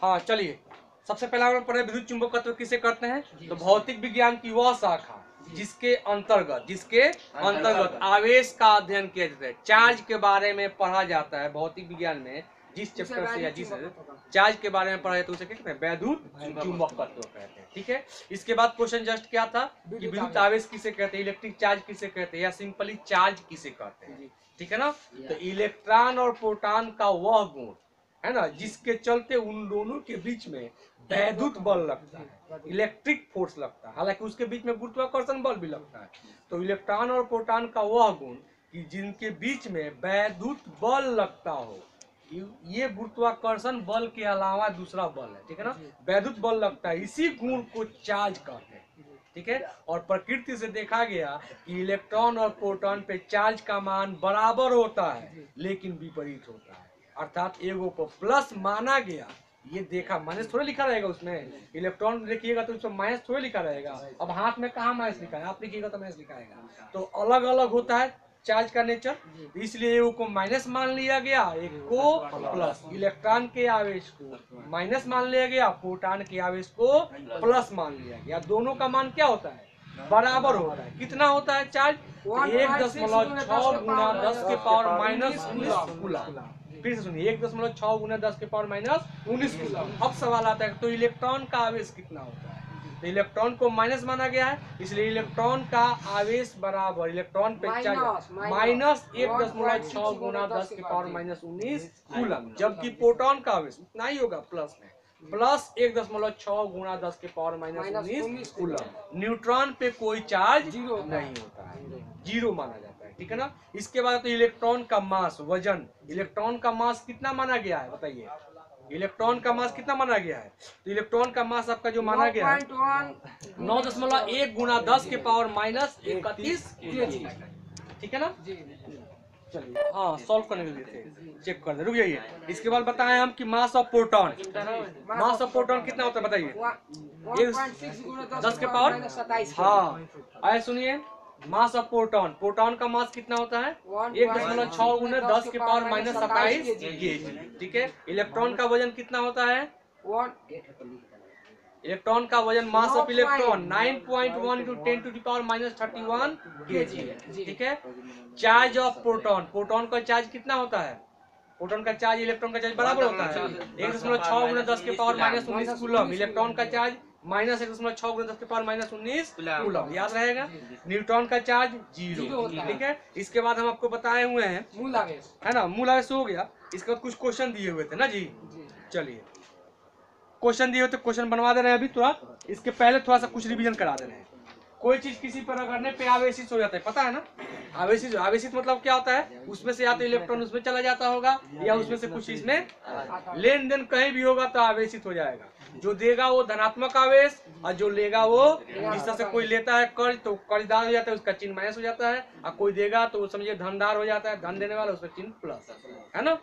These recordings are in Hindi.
हाँ चलिए, सबसे पहला हम पढ़े विद्युत चुंबकत्व किसे कहते हैं। तो भौतिक विज्ञान की वह शाखा जिसके अंतर्गत आवेश का अध्ययन किया जाता है, चार्ज के बारे में पढ़ा जाता है। भौतिक विज्ञान में जिस चैप्टर से या जिस चार्ज के बारे में पढ़ा जाता है उसे क्या कहते हैं, वैद्युत चुंबकत्व कहते हैं। ठीक है, इसके बाद क्वेश्चन जस्ट क्या था कि विद्युत आवेश किसे कहते हैं, इलेक्ट्रिक चार्ज किसे कहते हैं, या सिंपली चार्ज किसे कहते हैं। ठीक है ना। तो इलेक्ट्रॉन और प्रोटॉन का वह गुण है ना जिसके चलते उन दोनों के बीच में वैद्युत बल लगता है, इलेक्ट्रिक फोर्स लगता है। हालांकि उसके बीच में गुरुत्वाकर्षण बल भी लगता है। तो इलेक्ट्रॉन और प्रोटॉन का वह गुण कि जिनके बीच में वैद्युत बल लगता हो, ये गुरुत्वाकर्षण बल के अलावा दूसरा बल है। ठीक है ना, वैद्युत बल लगता है, इसी गुण को चार्ज कहते हैं। ठीक है, और प्रकृति से देखा गया कि इलेक्ट्रॉन और प्रोटॉन पे चार्ज का मान बराबर होता है लेकिन विपरीत होता है। अर्थात एगो को प्लस माना गया, ये देखा, माइनस थोड़ा लिखा रहेगा उसमें। इलेक्ट्रॉन देखिएगा तो उसमें माइनस थोड़ा लिखा रहेगा। अब हाथ में कहाँ माइनस लिखा है, आप लिखिएगा तो माइनस लिखा रहेगा। तो अलग अलग होता है चार्ज का नेचर, इसलिए एक को माइनस मान लिया गया, एक को प्लस। इलेक्ट्रॉन के आवेश को माइनस मान लिया गया, प्रोटॉन के आवेश को प्लस मान लिया गया। दोनों का मान क्या होता है, बराबर होता है। कितना होता है चार्ज, 1.6 गुना 10 के पावर माइनस 19 कूलम। फिर से सुनिए, 1.6 गुना 10 के पावर माइनस 19 कूलम। अब सवाल आता है तो इलेक्ट्रॉन का आवेश कितना होता है। तो इलेक्ट्रॉन को माइनस माना गया है, इसलिए इलेक्ट्रॉन का आवेश बराबर इलेक्ट्रॉन पे चार्ज माइनस 1.6 गुना 10 के पावर माइनस 19 कूलम। जबकि प्रोटॉन का आवेश उतना ही होगा, प्लस में प्लस 1.6 गुना 10 के पावर माइनस 19 कूलम। न्यूट्रॉन पे कोई चार्ज नहीं होता है, जीरो माना जाता है। ठीक है ना। इसके बाद तो इलेक्ट्रॉन का मास, वजन, इलेक्ट्रॉन का मास कितना माना गया है बताइए, इलेक्ट्रॉन का मास कितना माना गया है। तो इलेक्ट्रॉन का मास आपका जो माना गया है 9.1 गुना 10 के पावर माइनस 31 kg। ठीक है ना। चलिए हाँ, सॉल्व करने के लिए थे, चेक कर दे, रुक जाइए। इसके बाद बताएं हम कि mass of proton, mass of proton कितना होता है बताइए, 10 के पावर, हाँ आए सुनिए, मास ऑफ प्रोटॉन, प्रोटॉन का मास कितना होता है 1.6 गुना 10 के पावर माइनस 27 kg। ठीक है, इलेक्ट्रॉन का वजन कितना होता है, इलेक्ट्रॉन का वजन, mass of electron 9.1 × 10 to the power minus 31 kg। ठीक है, चार्ज ऑफ प्रोटॉन, प्रोटॉन का चार्ज कितना होता है, प्रोटॉन का चार्ज इलेक्ट्रॉन का चार्ज बराबर होता है 1.6 गुना 10 के पावर माइनस 19 कूलम। इलेक्ट्रॉन का चार्ज माइनस 1.6 गुना 10 के पावर माइनस 19 कूलम, याद रहेगा। न्यूट्रॉन का चार्ज 0। ठीक है, इसके बाद हम आपको बताए हुए हैं मूल आवेश, है ना, मूल आवेश हो गया। इसके बाद कुछ क्वेश्चन दिए हुए थे ना जी, चलिए क्वेश्चन दिए हुए थे, क्वेश्चन बनवा दे रहे हैं अभी तुरंत। इसके पहले थोड़ा सा कुछ रिवीजन करा दे रहे हैं। कोई चीज किसी पर रगड़ने पे आवेशित हो जाता है, पता है ना। आवेशित, आवेशित मतलब क्या होता है, उसमें से या तो इलेक्ट्रॉन उसमें चला जाता होगा या उसमें से कुछ इसमें लेन देन कहीं भी होगा तो आवेशित हो जाएगा। जो देगा वो धनात्मक आवेश, और जो लेगा वो, जिस तरह से कोई लेता है कर्ज तो कर्जदार हो जाता है, उसका चिन्ह माइनस हो जाता है, और कोई देगा तो समझिए धनदार हो जाता है, धन देने वाला उसका चिन्ह प्लस, है ना।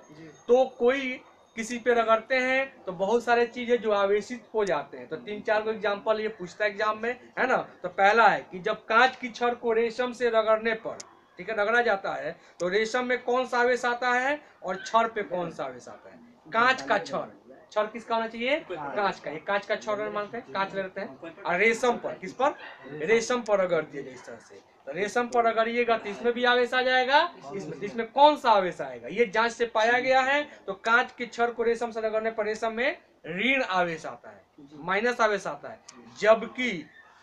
तो कोई किसी पे रगड़ते हैं तो बहुत सारे चीजें जो आवेशित हो जाते हैं। तो 3-4 को एग्जांपल ये पूछता है एग्जाम में, है ना। तो पहला है कि जब कांच की छड़ को रेशम से रगड़ने पर, ठीक है, रगड़ा जाता है तो रेशम में कौन सा आवेश आता है और छड़ पे कौन सा आवेश आता है। कांच का छड़, छड़ किसका होना चाहिए, कांच का, ये कांच का छड़ मानते हैं, कांच लेते हैं। और रेशम पर, किस पर, रेशम पर रगड़ दिए इस तरह से, तो रेशम पर रगड़िएगा तो इसमें भी आवेश आ जाएगा, इसमें कौन सा आवेश आएगा, ये जांच से पाया गया है। तो कांच के छड़ को रेशम से रगड़ने पर रेशम में ऋण आवेश आता है, माइनस आवेश आता है, जबकि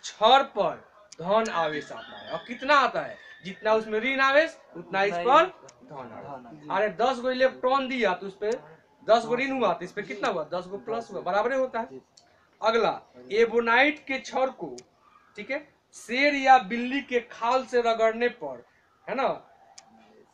छड़ पर धन आवेश आता है। और कितना आता है, जितना उसमें ऋण आवेश उतना इस पर धन आवेश। अरे 10 गो इलेक्ट्रॉन दिया तो उस पर 10 गो ऋण हुआ तो इस पर कितना हुआ, 10 गो प्लस हुआ, बराबर होता है। अगला, एबोनाइट के छड़ को, ठीक है, शेर या बिल्ली के खाल से रगड़ने पर, है ना,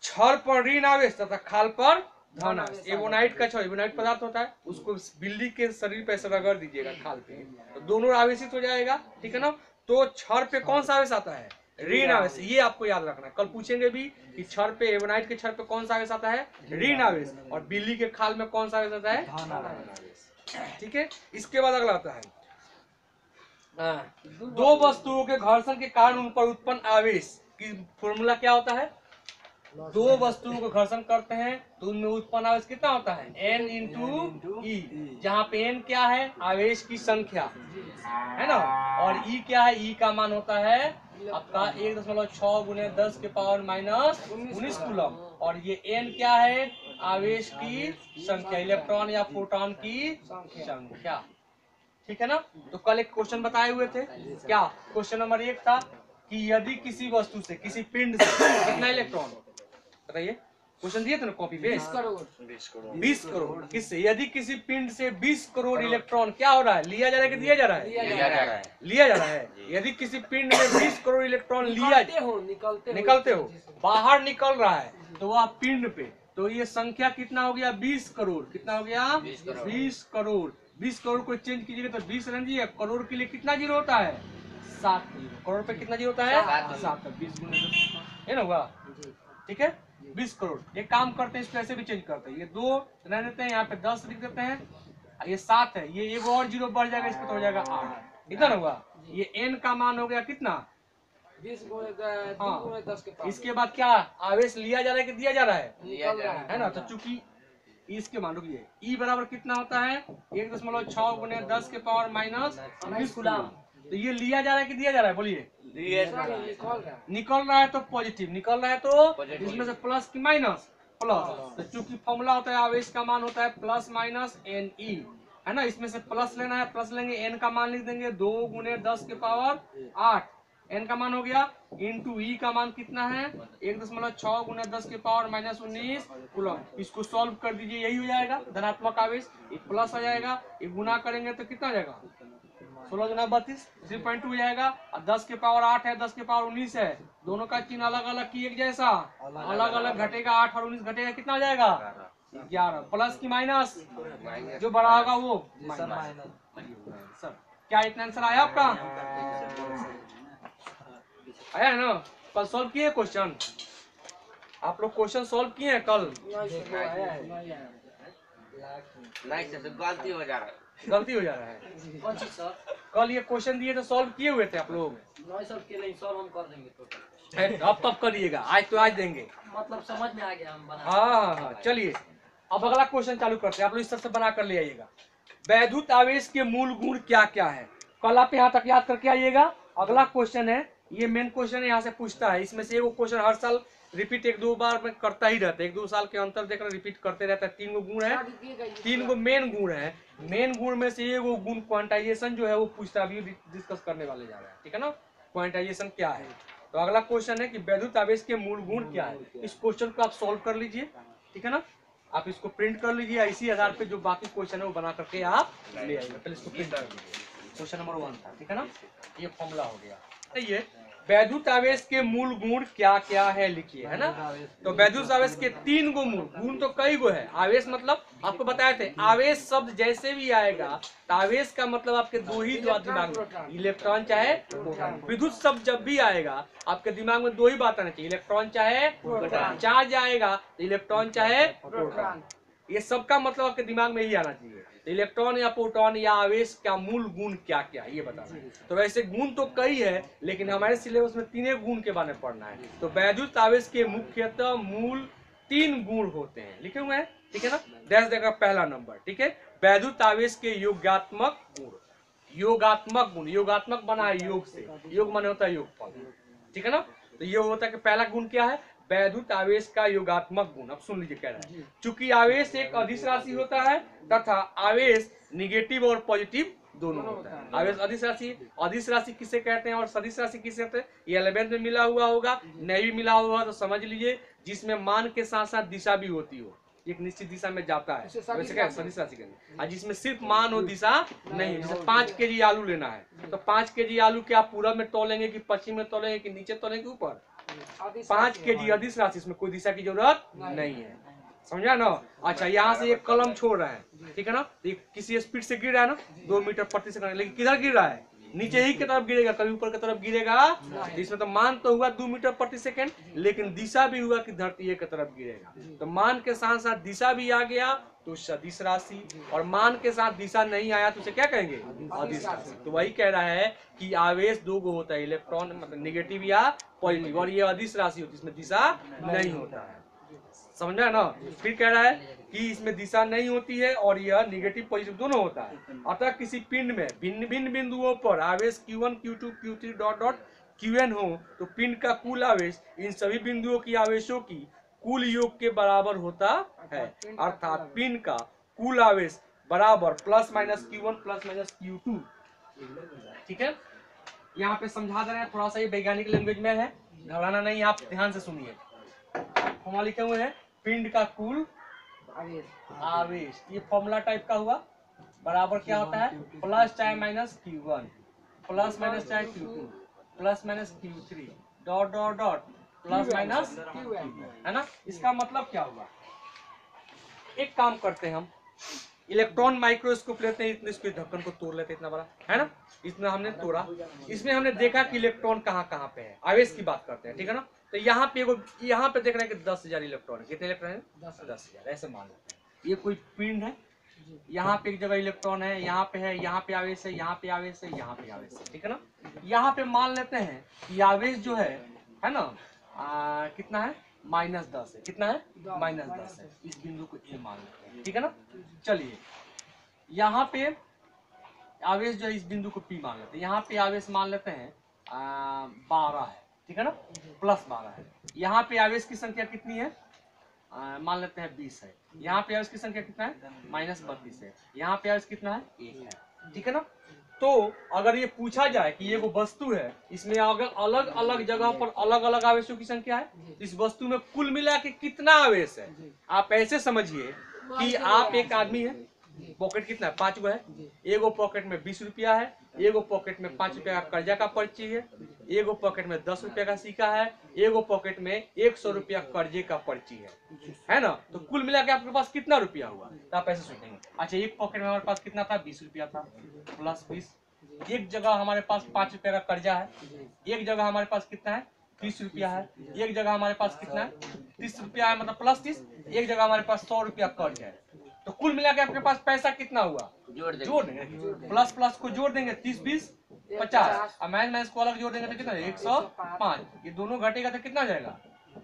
छड़ पर ऋण आवेश तथा खाल पर धन आवेश। एबोनाइट का छड़, एबोनाइट पदार्थ होता है, उसको बिल्ली के शरीर पे से रगड़ दीजिएगा खाल पे, तो दोनों आवेशित हो जाएगा। ठीक है ना। तो छड़ पे कौन सा आवेश आता है, ऋण आवेश, ये आपको याद रखना है, कल पूछेंगे भी कि छड़ पे, एबोनाइट के छड़ पे कौन सा आवेश आता है, ऋण आवेश, और बिल्ली के खाल में कौन सा आवेश आता है, धन आवेश। ठीक है, इसके बाद अगला आता है, दो वस्तुओं के घर्षण के कारण उन पर उत्पन्न आवेश की फॉर्मूला क्या होता है, दो वस्तुओं को घर्षण करते हैं तो उनमें उत्पन्न आवेश कितना होता है, n इंटू ई, जहाँ पे n क्या है, आवेश की संख्या है ना, और e क्या है, e का मान होता है आपका 1.6 गुने 10 के पावर माइनस 19 कूलम, और ये n क्या है, आवेश की संख्या, इलेक्ट्रॉन या प्रोटॉन की संख्या। ठीक है ना। तो कल एक क्वेश्चन बताए हुए थे, क्या क्वेश्चन नंबर 1 था कि यदि किसी वस्तु से, किसी पिंड से कितना इलेक्ट्रॉन, बताइए, क्वेश्चन दिए थे ना कॉपी पे, 20 करोड़। किससे, यदि किसी पिंड से 20 करोड़ इलेक्ट्रॉन क्या हो रहा है, लिया जा रहा है कि दिया जा रहा है, लिया जा रहा है। यदि किसी पिंड में 20 करोड़ इलेक्ट्रॉन निकलते हो बाहर निकल रहा है, तो वह पिंड पे, तो ये संख्या कितना हो गया, 20 करोड़। कितना हो गया, 20 करोड़। 20 करोड़ को चेंज कीजिएगा तो 20 रन जी, करोड़ के लिए कितना जीरो होता है, 7 जीरो। करोड़ पे कितना जीरो होता है, 7। 20 गुने है ना हुआ, ठीक है, 20 करोड़। एक काम करते हैं, इसको ऐसे भी चेंज करते हैं, ये 2 रहने देते हैं, यहाँ पे 10 लिख देते हैं, ये 7 है, ये एक और जीरो बढ़ जाएगा, इस पे तो हो जाएगा 8। इतना ना हुआ, ये n का मान हो गया कितना, 20 गुणे 10 के पावर। इसके बाद क्या आवेश लिया जा रहा है कि दिया जा रहा है ना, तो चूंकि इसके मान रुकिए, ई बराबर कितना होता है, 1.6 गुने 10 के पावर माइनस 19 कूलम। तो ये लिया जा रहा है कि दिया जा रहा है, बोलिए, निकल रहा है तो पॉजिटिव, निकल रहा है तो इसमें से प्लस की माइनस, प्लस। तो चूंकि फॉर्मूला होता है आवेश का मान होता है प्लस माइनस एन ई, है ना, इसमें से प्लस लेना है, प्लस लेंगे, एन का मान लिख देंगे 2 गुने 10 के पावर 8, एन का मान हो गया, इंटू ई का मान कितना है, 1.6 गुने 10 के पावर माइनस 19 कूलम। इसको सॉल्व कर दीजिए, यही हो जाएगा धनात्मक आवेश, एक प्लस हो जाएगा, एक गुना करेंगे तो कितना हो जाएगा, 16 गुना 32, 3.2 हो जाएगा, और 10 के पावर 8 है, 10 के पावर 19 है, दोनों का चिन्ह अलग अलग की एक जैसा, अलग अलग घटेगा, 8 और 19 घटेगा, कितना हो जाएगा, 11। प्लस की माइनस, जो बड़ा होगा वो माइनस। सर क्या इतना आंसर आया आपका, आया है ना। कल सॉल्व किए क्वेश्चन, आप लोग क्वेश्चन सॉल्व किए हैं कल, नहीं सर, गलती हो जा रहा है, गलती हो जा रहा है। कल ये क्वेश्चन दिए तो सॉल्व किए हुए थे आप लोग, सॉल्व हम कर देंगे, अब तब करिएगा, आज तो आज देंगे, मतलब समझ में आ गया हम बना। हाँ। चलिए अब अगला क्वेश्चन चालू करते हैं, आप लोग इस तरह से बना कर ले आइएगा। वैद्युत आवेश के मूल गुण क्या क्या है, कल आप यहाँ तक याद करके आइएगा। अगला क्वेश्चन है, ये मेन क्वेश्चन है, यहाँ से पूछता है, इसमें से एक क्वेश्चन हर साल रिपीट 1-2 बार में करता ही रहता है, 1-2 साल के अंतर देखकर रिपीट करते रहता है। 3 गो गुण है, 3 गो मेन गुण है, मेन गुण में से एक गुण क्वांटाइजेशन जो है वो पूछता है, अभी डिस्कस करने वाले जा रहे हैं, ठीक है ना, क्वांटाइजेशन क्या है। तो अगला क्वेश्चन है कि वैद्युत आवेश के मूल गुण क्या है, इस क्वेश्चन को आप सोल्व कर लीजिए, ठीक है ना, आप इसको प्रिंट कर लीजिए, इसी आधार पे जो बाकी क्वेश्चन है वो बना करके आप ले आइए। पहले इसको प्रिंट कर लीजिए, क्वेश्चन नंबर 1 था, ठीक है ना, ये फॉर्मूला हो गया। ये वैद्युत आवेश के मूल गुण क्या क्या है लिखिए, है ना। तो वैद्युत आवेश के 3 गो मूल गुण, तो कई गो है, आवेश मतलब आपको बताए थे, आवेश शब्द जैसे भी आएगा तो आवेश का मतलब आपके दो ही दिमाग में, इलेक्ट्रॉन चाहे प्रोटॉन। विद्युत शब्द जब भी आएगा आपके दिमाग में 2 ही बात आना चाहिए, इलेक्ट्रॉन चाहे प्रोटॉन। चार्ज आएगा तो इलेक्ट्रॉन चाहे प्रोटॉन, ये सबका मतलब आपके दिमाग में ही आना चाहिए। तो इलेक्ट्रॉन या प्रोटॉन या आवेश का मूल गुण क्या क्या ये बताना है। तो वैसे गुण तो कई है, लेकिन हमारे सिलेबस में 3 गुण के बारे में पढ़ना है। तो वैद्युत आवेश के मुख्यतः मूल 3 गुण होते हैं, लिखे हुए हैं, ठीक है ना, डैश देगा पहला नंबर, ठीक है। वैद्युत आवेश के योगात्मक गुण, योगात्मक गुण, योगात्मक बना है योग से, योग माने होता है योगफल, ठीक है ना। तो ये होता है कि पहला गुण क्या है, वैद्युत आवेश का योगात्मक गुण। अब सुन लीजिए, कह रहा है चूंकि आवेश एक अदिश राशि होता है तथा आवेश निगेटिव और पॉजिटिव दोनों होता है। आवेश अदिश राशि किसे कहते हैं और सदिश राशि किसे कहते हैं, ये 11th में मिला हुआ होगा, नहीं भी मिला हुआ तो समझ लीजिए, जिसमें मान के साथ साथ दिशा भी होती हो, एक निश्चित दिशा में जाता है, वैसे क्या सदिश राशि कहते हैं। जिसमें सिर्फ मान हो दिशा नहीं, जैसे 5 केजी आलू लेना है तो 5 केजी आलू क्या पूरब में तोलेंगे कि पश्चिम में तोलेंगे कि नीचे तोलेंगे ऊपर, 5 केजी अदिश राशि, इसमें कोई दिशा की जरूरत नहीं है, समझा ना। अच्छा, यहाँ से एक कलम छोड़ रहा है, ठीक है ना, तो किसी स्पीड से गिर रहा है ना, 2 मीटर प्रति सेकंड, लेकिन किधर गिर रहा है, नीचे ही की तरफ गिरेगा, कभी ऊपर की तरफ गिरेगा। इसमें तो मान तो हुआ 2 मीटर प्रति सेकेंड, लेकिन दिशा भी हुआ कि धरती एक तरफ गिरेगा। तो मान के साथ साथ दिशा भी आ गया तो सदिश राशि, और मान के साथ दिशा नहीं आया तो उसे क्या कहेंगे? अदिश राशि। तो वही कह रहा है कि आवेश दो गो होता है, इलेक्ट्रॉन मतलब नेगेटिव या पॉजिटिव, और ये अदिश राशि होती है, इसमें दिशा नहीं होता है। समझा ना? फिर कह रहा है कि इसमें दिशा नहीं होती है और यह निगेटिव पॉजिटिव दोनों होता है। अतः किसी पिंड में भिन्न भिन्न बिंदुओं पर आवेश Q1 Q2 Q3 dot dot Qn हो तो पिंड का कुल आवेश इन सभी बिंदुओं की आवेशों की कुल योग के बराबर होता है। अर्थात पिंड का कुल आवेश बराबर plus minus Q1 plus minus Q2। ठीक है, यहाँ पे समझा दे रहे हैं, थोड़ा सा ये वैज्ञानिक लैंग्वेज में है, घबराना नहीं, आप ध्यान से सुनिए। फॉर्मूला लिखे हुए हैं, पिंड का कुल आवेश, ये फॉर्मूला टाइप का हुआ, बराबर क्या होता है? प्लस चाहे माइनस Q1 प्लस माइनस चाहे Q2 plus minus Q3 dot dot dot plus minus Qn, है ना? इसका मतलब क्या हुआ? एक काम करते हैं हम, इलेक्ट्रॉन माइक्रोस्कोप लेते हैं, इतने इसके ढक्कन को तोड़ लेते हैं, इतना बड़ा है ना, इतना हमने तोड़ा, इसमें हमने देखा कि इलेक्ट्रॉन कहाँ कहाँ पे है। आवेश की बात करते हैं, ठीक है ना? तो यहाँ पे यहाँ पे देख रहे हैं कि 10,000 इलेक्ट्रॉन है। कितने इलेक्ट्रॉन है? 10,000, ऐसे मान लेते हैं। ये कोई पिंड है, यहाँ पे एक जगह इलेक्ट्रॉन है, यहाँ पे है, यहाँ पे आवेश है, यहाँ पे आवेश है, यहाँ पे आवेश है, ठीक है ना? यहाँ पे मान लेते हैं कि आवेश जो है ना, कितना है? -10 है। कितना है? -10 है। इस बिंदु को ए मान लेते हैं, ठीक है ना? चलिए, यहाँ पे आवेश जो है, इस बिंदु को पी मान लेते हैं। यहाँ पे आवेश मान लेते हैं 12 है, ठीक है ना? +12 है। यहाँ पे आवेश की संख्या कितनी है? मान लेते हैं 20 है। यहाँ पे आवेश की संख्या कितना है? -32 है। यहाँ पे आवेश कितना है? 1 है, ठीक है ना? तो अगर ये पूछा जाए कि ये वो वस्तु है, इसमें अगर अलग अलग जगह पर अलग अलग आवेशों की संख्या है, इस वस्तु में कुल मिला के कितना आवेश है? आप ऐसे समझिए कि आप एक आदमी है, पॉकेट कितना है? 5 गो है। एगो पॉकेट में 20 रुपया है, एगो पॉकेट में 5 रुपया का कर्जा का पर्ची है, एगो पॉकेट में 10 रुपया का सिक्का है, एगो पॉकेट में 100 रुपया कर्जे का पर्ची है ना? तो कुल मिला के आपके पास कितना रुपया हुआ? तो आप ऐसे सोचेंगे, अच्छा एक पॉकेट में हमारे पास कितना था? 20 रुपया था, प्लस 20। एक जगह हमारे पास 5 रुपया का कर्जा है, एक जगह हमारे पास कितना है? 30 रुपया है, एक जगह हमारे पास कितना है? 30 रुपया है, मतलब +30। एक जगह हमारे पास 100 रुपया कर्ज है। तो कुल मिला के आपके पास पैसा कितना हुआ? जोड़ देंगे, प्लस प्लस को जोड़ देंगे, 30 20 50, और माइनस माइनस को अलग जोड़ देंगे तो कितना? 105। ये दोनों घटेगा तो कितना जाएगा?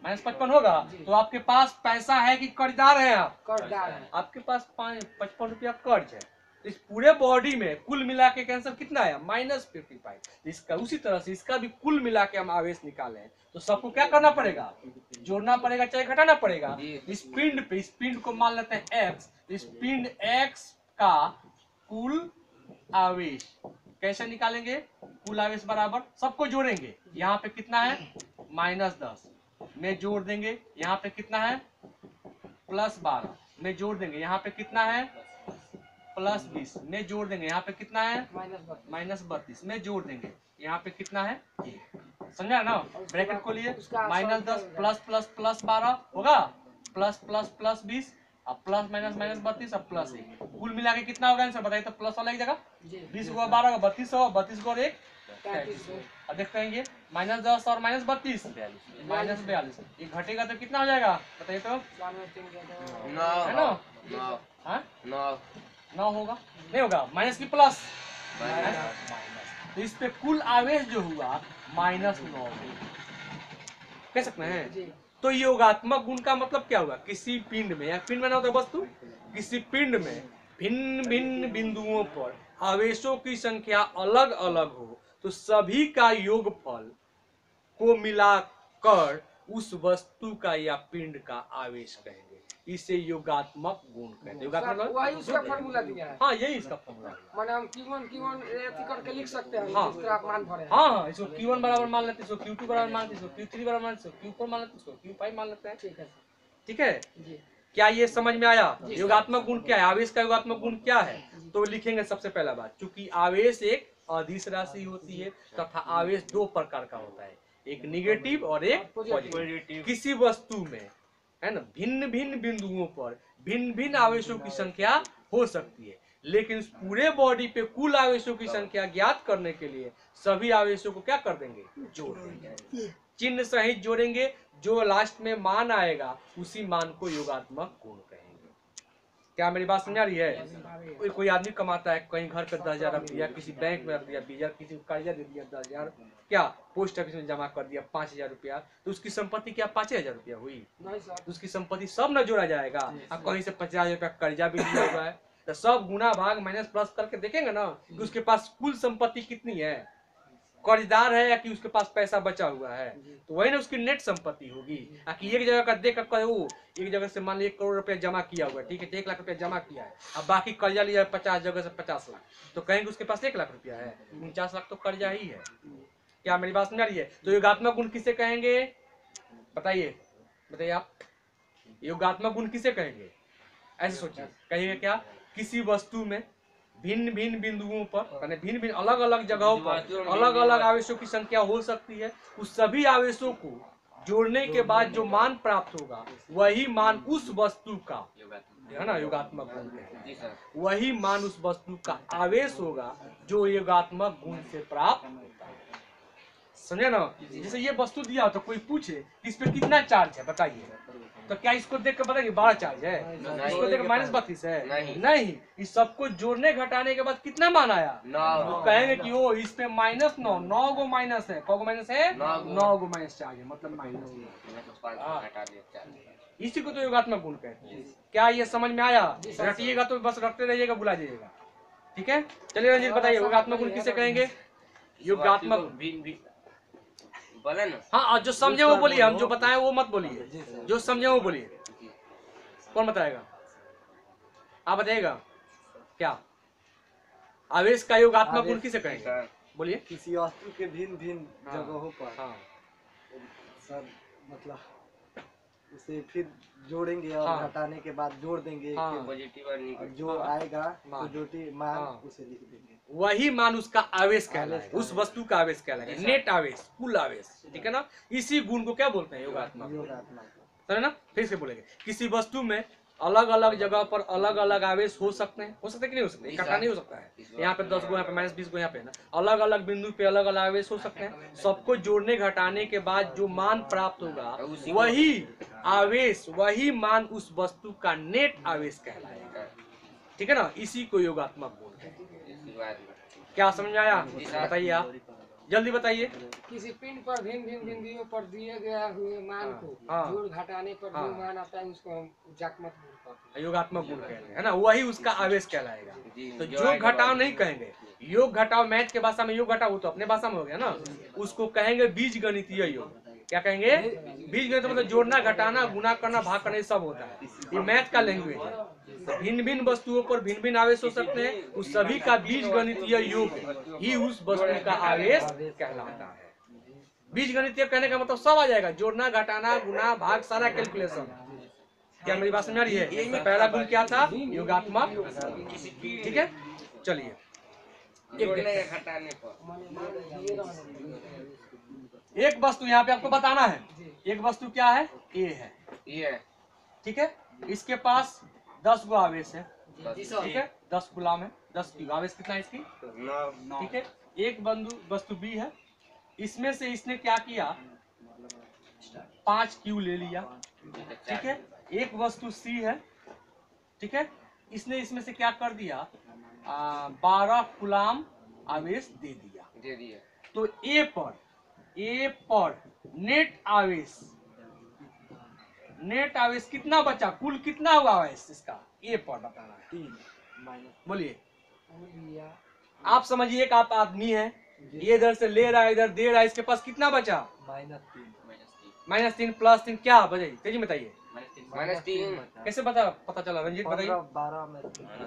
-55 होगा। तो आपके पास पैसा है कि कर्जदार है? आप कर्जदार है। आपके पास 55 रुपया कर्ज है। इस पूरे बॉडी में कुल मिला के कैंसर कितना है? -55। इसका उसी तरह से इसका भी कुल मिला के हम आवेश निकालें तो सबको क्या करना पड़ेगा? जोड़ना पड़ेगा, चाहे घटाना पड़ेगा। इस पिंड पे, इस पिंड को मान लेते हैं X, इस पिंड X का कुल आवेश कैसे निकालेंगे? कुल आवेश बराबर, सबको जोड़ेंगे। यहाँ पे कितना है? -10 में जोड़ देंगे, यहाँ पे कितना है? +12 में जोड़ देंगे, यहाँ पे कितना है? +20 में जोड़ देंगे, यहाँ पे कितना है? -32 में जोड़ देंगे, यहाँ पे कितना है? 1। समझा ना? ब्रैकेट खोलिए, -10 प्लस प्लस प्लस 12 होगा, प्लस प्लस प्लस 20, अब प्लस माइनस -32, अब +1। कुल मिला के कितना होगा आंसर बताइए? तो प्लस वाला एक जगह 20 को 12 का 32 हो, 32 को 1 33। अब देखते हैं ये -10 और -32 -42, ये घटेगा तो कितना हो जाएगा बताइए? तो 9 है ना? 9 होगा, नहीं होगा, माइनस की प्लस, तो इस पे कुल आवेश जो हुआ -9 कह सकते हैं। तो योगात्मक गुण का मतलब क्या हुआ? किसी पिंड में, या पिंड में ना होता वस्तु, किसी पिंड में भिन्न भिन्न बिंदुओं पर आवेशों की संख्या अलग अलग हो तो सभी का योगफल को मिलाकर उस वस्तु का या पिंड का आवेश कहेंगे। इसे योगात्मक गुण कहते हैं। योगात्मक वही उसका फार्मूला दिया है। हाँ, यही इसका फार्मूला है। माने हम Q1 ऐसे करके लिख सकते हैं। हाँ, जिसका आप मान भरे। हाँ, इसको Q1 बराबर मान लेते हैं, इसको Q2 बराबर मान लेते हैं, इसको Q3 बराबर मान लेते हैं, इसको Q4 मान लेते हैं, इसको Q5 मान लेते हैं। ठीक है, ठीक है जी। क्या ये समझ में आया? योगात्मक गुण क्या है? आवेश का योगात्मक गुण क्या है? तो लिखेंगे सबसे पहला बात, क्योंकि आवेश एक अदिश राशि होती है तथा आवेश 2 प्रकार का होता है, एक निगेटिव और एक पॉजिटिव। किसी वस्तु में है ना भिन्न भिन्न बिंदुओं पर भिन्न भिन्न आवेशों की संख्या हो सकती है। लेकिन उस पूरे बॉडी पे कुल आवेशों की संख्या ज्ञात करने के लिए सभी आवेशों को क्या कर देंगे, जोड़ देंगे, चिन्ह सहित जोड़ेंगे। जो लास्ट में मान आएगा उसी मान को योगात्मक गुण कहेंगे। क्या मेरी बात समझ आ रही है? कोई आदमी कमाता है, कहीं घर पे 10,000 रख दिया, किसी बैंक में रख दिया 20,000, किसी को कर्जा दे दिया 10,000, क्या पोस्ट ऑफिस में जमा कर दिया 5,000 रुपया, तो उसकी संपत्ति क्या 5,000 रुपया हुई? नहीं सर, तो उसकी संपत्ति सब न जोड़ा जाएगा। अब कहीं से 50,000 रुपया कर्जा भी लिया हुआ है तो सब गुना भाग माइनस प्लस करके देखेंगे ना कि उसके पास कुल संपत्ति कितनी है, कर्जदार है या कि उसके पास पैसा बचा हुआ है, तो वही ना उसकी नेट संपत्ति होगी। कि एक जगह का देख कर वो एक जगह से मान ली 1 करोड़ रुपया जमा किया हुआ है, ठीक है, 1 लाख रुपया जमा किया है, अब बाकी कर्जा लिया है 50 जगह से 50 लाख, तो कहेंगे उसके पास 1 लाख रुपया है, 49 लाख तो कर्जा ही है। क्या मेरी बात समझ रही है? तो योगात्मक गुण किसे कहेंगे, बताइए बताइए आप, योगात्मक गुण किसे कहेंगे? ऐसे सोचिए, कहिएगा क्या, किसी वस्तु में भिन्न भिन्न बिंदुओं पर, यानी भिन्न भिन्न अलग अलग जगहों पर अलग अलग आवेशों की संख्या हो सकती है। उस सभी आवेशों को जोड़ने के बाद जो मान प्राप्त होगा वही मान उस वस्तु का, है ना, योगात्मक गुण कहते हैं। वही मान उस वस्तु का आवेश होगा जो योगात्मक गुण से प्राप्त होता है। समझे ना? जैसे ये वस्तु दिया हो तो कोई पूछे इस पे कितना चार्ज है बताइए, तो क्या इसको देख कर बताएंगे 12 चार्ज है, इसको देख -32 है? नहीं, इस सबको जोड़ने घटाने के बाद कितना मान आया, तो कहेंगे कि ओ इस पे -9, 9 गो माइनस है, कौ गो माइनस है, 9 गो माइनस चार्ज है, मतलब माइनस। इसी को तो योगात्मक गुण कहते हैं। क्या ये समझ में आया? रटिएगा तो बस रटते रहिएगा, भुला जाइएगा, ठीक है। चलिए रंजीत बताइए, योगात्मक गुण किसे कहेंगे? योगात्मक बोले ना, हाँ, जो समझे वो बोलिए, हम जो बताए वो मत बोलिए, जो समझे वो बोलिए। कौन बताएगा? आप बताइएगा क्या आवेश का योगात्मक गुण किसे कहेंगे? बोलिए। किसी वस्तु के भिन्न भिन्न जगहों पर हाँ सब मतलब उसे फिर जोड़ेंगे और हाँ। घटाने के बाद जोड़ देंगे, हाँ। पॉजिटिव और और नेगेटिव, जो आएगा मान। पॉजिटिव मान हाँ। उसे लिख देंगे। वही मान उसका आवेश कहलाएगा, उस वस्तु का आवेश कहलाएगा, नेट आवेश, कुल आवेश, ठीक है ना। इसी गुण को क्या बोलते हैं? योगात्मक। योगात्मक है ना? फिर से बोलेंगे, किसी वस्तु में अलग अलग जगह पर अलग अलग आवेश हो सकते हैं, कि नहीं हो सकते? इकट्ठा नहीं हो सकता है। यहाँ पे 10 गो, यहाँ पे -20 गो, यहाँ पे ना अलग अलग बिंदु पे अलग अलग आवेश हो सकते हैं। सबको जोड़ने घटाने के बाद जो मान प्राप्त होगा वही आवेश, वही मान उस वस्तु का नेट आवेश कहलाएगा, ठीक है ना। इसी को योगात्मक गुण कहते हैं। क्या समझ में आया? बताइए आप, जल्दी बताइए। किसी पिंड पर भिन्न भिन्न बिंदुओं पर दिए गए हुए मान को हाँ। जोड़ घटाने पर हाँ। जो मान आता है उसको हम योगात्मक गुण कहते हैं। योगात्मक गुण कहते हैं, है ना, वही उसका आवेश कहलाएगा। तो योग घटाव नहीं कहेंगे, योग घटाव मैथ के भाषा में योग घटाव, वो तो अपने भाषा में हो गया ना, उसको कहेंगे बीज गणितीय योग। क्या कहेंगे? बीज गणित मतलब जोड़ना, घटाना, गुना करना, भाग करना, ये सब होता है, ये मैथ का लैंग्वेज है। तो भिन्न भिन्न वस्तुओं पर भिन्न भिन्न आवेश हो सकते हैं, उस सभी का बीज गणितीय योग ही उस वस्तु का आवेश कहलाता है। बीज गणितीय कहने का मतलब सब आ जाएगा, जोड़ना, घटाना, गुना, भाग, सारा कैलकुलेशन। क्या मेरी बात समझ आ रही है? पहला गुण क्या था? योगात्मक, ठीक है। चलिए जोड़ने या घटाने पर एक वस्तु यहाँ पे आपको बताना है, एक वस्तु क्या है? ए है, ये ठीक है। इसके पास 10 गो आवेश है, ठीक है, 10 गुलाम है, 10 की आवेश कितना है इसकी? 9 ठीक है। एक वस्तु बी है, इसमें से इसने क्या किया? 5 क्यू ले लिया, ठीक है। एक वस्तु सी है, ठीक है, इसने इसमें से क्या कर दिया? 12 गुलाम आवेश दे दिया। दे दिया। तो ए पर नेट आवेश कितना बचा? कुल कितना हुआ आवेश इसका? ए पर बताना है। 3 बोलिए लिया आप, समझिए कि आप आदमी हैं, ये इधर से ले रहा है, इधर दे रहा है, इसके पास कितना बचा? -3 -3 +3 क्या? बताइए, तेजी बताइए, -3 कैसे पता चला? रंजीत बताइए। 12 में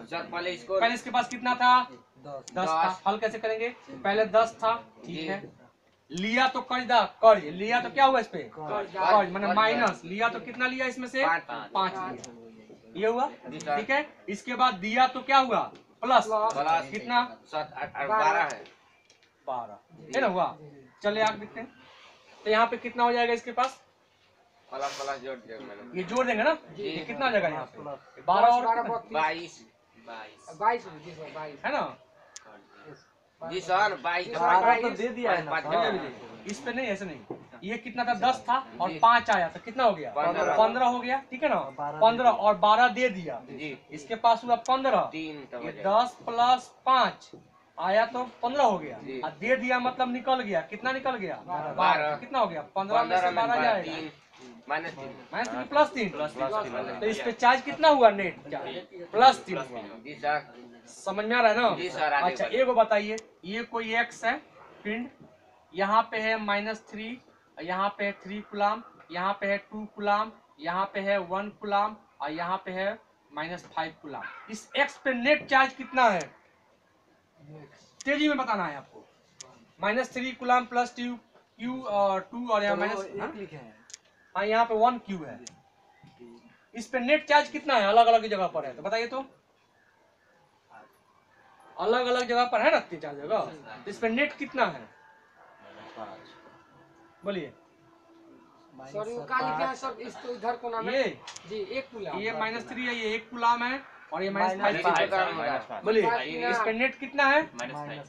सर पहले इसको पहले इसके पास कितना था? 10 10 था। हल कैसे करेंगे? पहले 10 था, ठीक है, लिया तो कर्ज लिया तो क्या हुआ इस पे? कर्ज मैंने माइनस लिया, तो कितना लिया इसमें से? 5 लिया, ये हुआ, ठीक है। इसके बाद दिया तो क्या हुआ? प्लस कितना? 12 है, 12 है ना, हुआ। चलिए आगे देखते हैं, तो यहाँ पे कितना हो जाएगा इसके पास? प्लस जोड़ दिया मैंने। ये जोड़ देंगे ना, ये कितना हो जाएगा यहाँ पे? 12 और 22 22 जी सर 22 है ना। जी सर 22 जी सर, 12 तो 22 दे दिया है ना पाँच- सर। पाँच- इस पे नहीं, ऐसे नहीं, ये कितना था 10 था और 5 आया तो कितना हो गया 15 हो गया, ठीक है ना। 15 और 12 दे दिया, जी इसके पास हुआ 15, 3 तो ये बजे 10 प्लस 5 आया तो 15 हो गया, जी। और दे दिया मतलब निकल गया, कितना निकल गया 12 कितना हो गया 15 में से 12 जाएगा -3 -3 माइनस 3 प्लस 3, -3 तो इस पे चार्ज कितना हुआ नेट चार्ज प्लस 3 हुआ। जी सर समझ में आ रहा है ना। जी सर, आगे अच्छा बढ़िए। एक बताइए, ये कोई एक्स है पिंड, यहाँ पे है -3, यहाँ पे है 3 कूलाम, यहाँ पे है 2 कूलाम, यहाँ पे है 1 कूलाम और यहाँ पे है -5 कूलाम। इस एक्स पे नेट चार्ज कितना है तेजी में बताना है आपको। -3 कूलाम प्लस 2 क्यू और 2 और यहाँ माइनस, एक लिखे हैं। हाँ यहाँ पे 1 क्यू है। इस पे नेट चार्ज कितना है अलग अलग जगह पर है तो बताइए तो, अलग अलग जगह पर है ना 3-4 जगह, तो इस पे नेट कितना है बोलिए। सर वो काली क्या सब इसको इधर कोना में ये जी 1 कूलाम ये -3 है, ये 1 कूलाम है और ये -5 -5 बोलिए इस पे नेट कितना है माइनस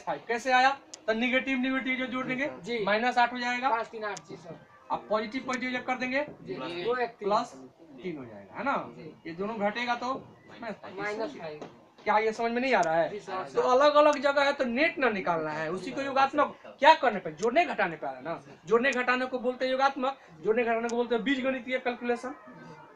-5 कैसे आया तो निगेटिव निगेटिव जो जोड़ देंगे जी। -8 हो जाएगा, 5 3 8 जी सर अब पॉजिटिव पॉजिटिव जब कर देंगे जी जी। 2 1 3 प्लस 3 हो जाएगा, है ना। जी। ये दोनों घटेगा तो -5 क्या ये समझ में नहीं आ रहा जी है। सर तो अलग अलग जगह है तो नेट ना निकालना है, उसी को योगात्मक क्या करने पे जोड़ने घटाने पे आ रहा है ना। जोड़ने घटाने को बोलते हैं योगात्मक, जोड़ने घटाने को बोलते हैं बीजगणितीय कैलकुलेशन,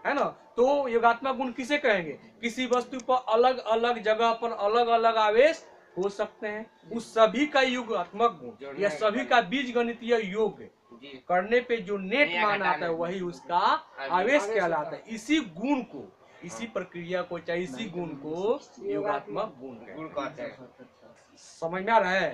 है ना। तो योगात्मक गुण किसे कहेंगे, किसी वस्तु पर अलग अलग जगह पर अलग अलग आवेश हो सकते हैं, उस सभी का योगात्मक गुण या सभी का बीजगणितीय योग जी करने पे जो नेट नया मान आता है घटाने। वही उसका आवेश कहलाता है। इसी गुण को, इसी प्रक्रिया को चाहे इसी गुण को योगात्मक गुण कहते हैं। गुण कहते हैं समझ में आ रहा है।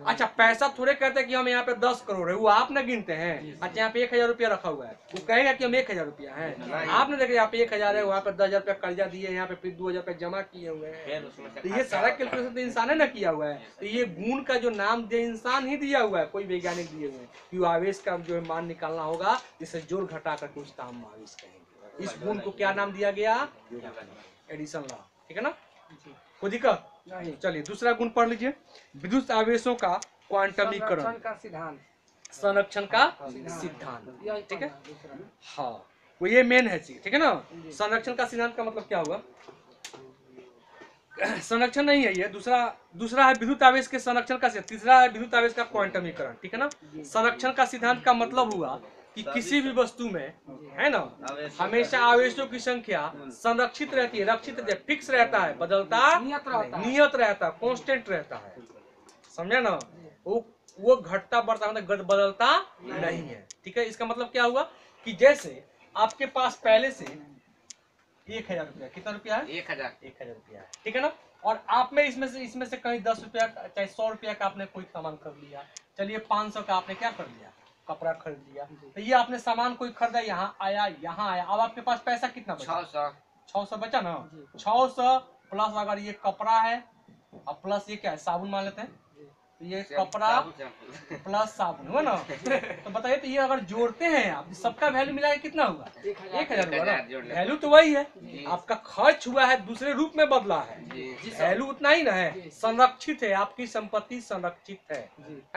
अच्छा पैसा थोड़े कहते हैं कि हम यहाँ पे 10 करोड़ है, वो आप न गिनते हैं। अच्छा यहाँ पे 1000 रुपया रखा हुआ है, वो कहेगा कि हम 1000 रुपया है, आपने देखा यहाँ पे 1000 है, वहाँ पे 10,000 रुपया कर्जा दिए, यहाँ पे फिर 2000 रुपया जमा किए हुए हैं। फिर उसमें से तो ये सारा कैलकुलेशन तो इंसान ने ना किया हुआ है। तो ये गुण का जो नाम दिया इंसान ही दिया हुआ है, कोई वैज्ञानिक दिए हुए हैं कि आवेश का जो है मान निकालना होगा, जिससे जोड़ घटा कर कुछ हम आवेश कहेंगे। इस गुण को क्या नाम दिया गया, एडिशन लॉ, ठीक है ना। कोई दिक्कत नहीं। चलिए दूसरा गुण पढ़ लीजिए, विद्युत आवेशों का क्वांटमीकरण, संरक्षण का सिद्धांत संरक्षण का सिद्धांत, यही ठीक है। पढ़ना दूसरा हाँ वो ये मेन है चीज, ठीक है ना। संरक्षण का सिद्धांत का मतलब क्या हुआ, संरक्षण नहीं है ये, दूसरा है विद्युत आवेश के संरक्षण का सिद्धांत, तीसरा है विद्युत आवेश का क्वांटमीकरण, ठीक है ना। संरक्षण का सिद्धांत का मतलब हुआ कि किसी भी वस्तु में, है ना, हमेशा आवेशों की संख्या संरक्षित रहती है, रक्षित रहती है, फिक्स रहता है, बदलता नियत रहता है। नियत रहता है, कांस्टेंट रहता है, समझे ना। वो घटता बढ़ता मतलब बदलता नहीं है, ठीक है। इसका मतलब क्या हुआ कि जैसे आपके पास पहले से 1000 रुपया, कितना रुपया है 1000 रुपया है, ठीक है ना। और आप में इसमें से कहीं 10 रुपया चाहे 100 रुपया का आपने कोई सामान खरीद लिया, चलिए 500 का आपने क्या खरीद लिया, कपड़ा खरीद लिया। तो ये आपने सामान कोई खरीदा, यहाँ आया, अब आपके पास पैसा कितना बचा, 600 बचा ना। 600 प्लस अगर ये कपड़ा है और प्लस ये क्या है, साबुन मान लेते हैं, तो ये कपड़ा प्लस साबुन हुआ ना। तो बताइए तो ये अगर जोड़ते हैं आप, सबका वैल्यू मिला के कितना हुआ, 1000 हुआ ना। वैल्यू तो वही है, आपका खर्च हुआ है दूसरे रूप में बदला है, वैल्यू उतना ही ना है, संरक्षित है, आपकी संपत्ति संरक्षित है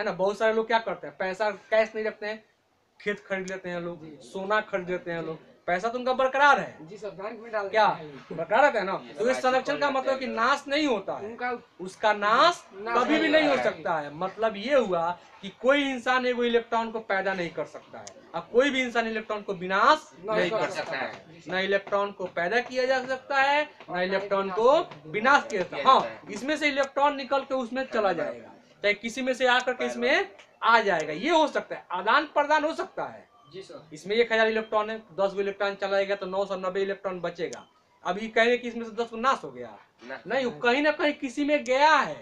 ना। बहुत सारे लोग क्या करते हैं, पैसा कैश नहीं रखते हैं, खेत खरीद लेते हैं लोग, सोना खरीद लेते हैं लोग, पैसा तो उनका बरकरार है, जी सर बैंक में डाल क्या देते हैं। बरकरार रहता है ना। तो इस संरक्षण का मतलब कि नाश नहीं होता है, उनका उसका नाश नाश कभी भी नहीं नहीं हो होता है। सकता है। मतलब ये हुआ कि कोई इंसान एगो इलेक्ट्रॉन को पैदा नहीं कर सकता है, और कोई भी इंसान इलेक्ट्रॉन को विनाश नहीं कर सकता है। न इलेक्ट्रॉन को पैदा किया जा सकता है, न इलेक्ट्रॉन को विनाश किया जाता है। हाँ, इसमें से इलेक्ट्रॉन निकल के उसमें चला जाएगा, चाहे किसी में से आकर के इसमें आ जाएगा, ये हो सकता है, आदान प्रदान हो सकता है। जी सर इसमें 1000 इलेक्ट्रॉन है, 10 गो इलेक्ट्रॉन चला जाएगा तो 990 इलेक्ट्रॉन बचेगा। अभी कहेंगे कि इसमें से 10 को नाश हो गया, नहीं, वो कहीं ना कहीं किसी में गया है,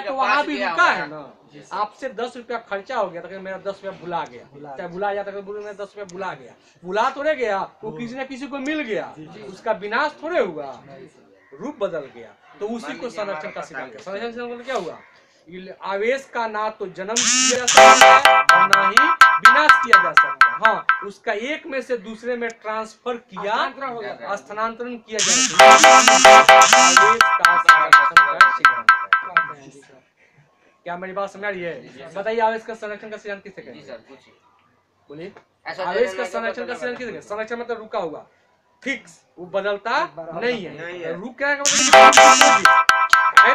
तो वहां भी रुका है ना। आपसे 10 रुपया खर्चा हो गया, तो मेरा 10 रुपया भुला गया, चाहे भुला जाता है, मेरा 10 रुपया भुला गया, भुला थोड़े गया, वो किसी न किसी को मिल गया, उसका विनाश थोड़े हुआ, रूप बदल गया। तो उसी को संरक्षण का सिद्धांत है। संरक्षण का मतलब क्या हुआ, आवेश का ना तो जन्म किया जा सकता है और ना ही विनाश किया जा सकता है। हाँ, उसका एक में से दूसरे में ट्रांसफर किया, हस्तांतरण हो जाता है। स्थानांतरण किया जा सकता है। आवेश का संरक्षण का सिद्धांत है। क्या मेरी बात समझ आ रही है? बताइए, आवेश का संरक्षण का सिद्धांत किसे जी कहते हैं? सर पूछिए। बोलिए। ऐसा आवेश देना का कि संरक्षण का पता सिद्धांत किसे कहते हैं? संरक्षण मतलब रुका हुआ, फिक्स, वो बदलता नहीं नहीं है। है। रुक क्या है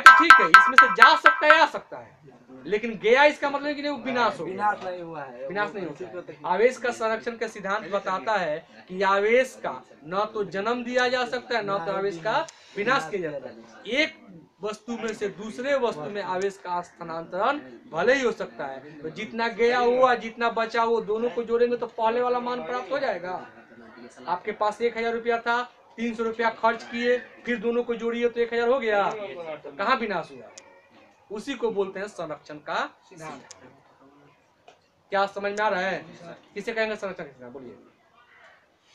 तो ठीक है, इसमें से जा सकता है, आ सकता है, लेकिन गया इसका मतलब है कि नहीं, वो विनाश हो गया। विनाश नहीं हुआ है, विनाश नहीं उसी को होता है। तो- आवेश का संरक्षण का सिद्धांत बताता है कि आवेश का न तो जन्म दिया जा सकता है, न तो आवेश का विनाश किया जाता है। एक वस्तु में से दूसरे वस्तु में आवेश का स्थानांतरण भले ही हो सकता है। तो जितना गया हुआ, जितना बचा वो दोनों को जोड़ेंगे तो पहले वाला मान प्राप्त हो जाएगा। आपके पास 1000 रुपया था, 300 रुपया खर्च किए, फिर दोनों को जोड़िए तो 1000 हो गया। कहाँ विनाश हुआ? उसी को बोलते हैं संरक्षण का सिद्धांत। क्या समझ में आ रहा है? किसे कहेंगे संरक्षण का सिद्धांत? बोलिए।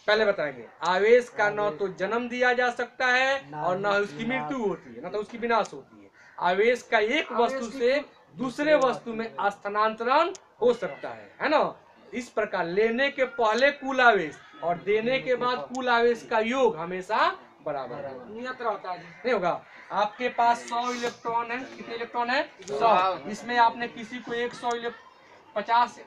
पहले बताएंगे, आवेश का न तो जन्म दिया जा सकता है और न उसकी मृत्यु होती है, न तो उसकी विनाश होती है। आवेश का एक वस्तु से दूसरे वस्तु में स्थानांतरण हो सकता है ना। इस प्रकार लेने के पहले कुल आवेश और देने के बाद कुल आवेश का योग हमेशा बराबर है। नियत रहता है। नहीं होगा। आपके पास 100 इलेक्ट्रॉन है, कितने इलेक्ट्रॉन है? 100। इसमें आपने किसी को 25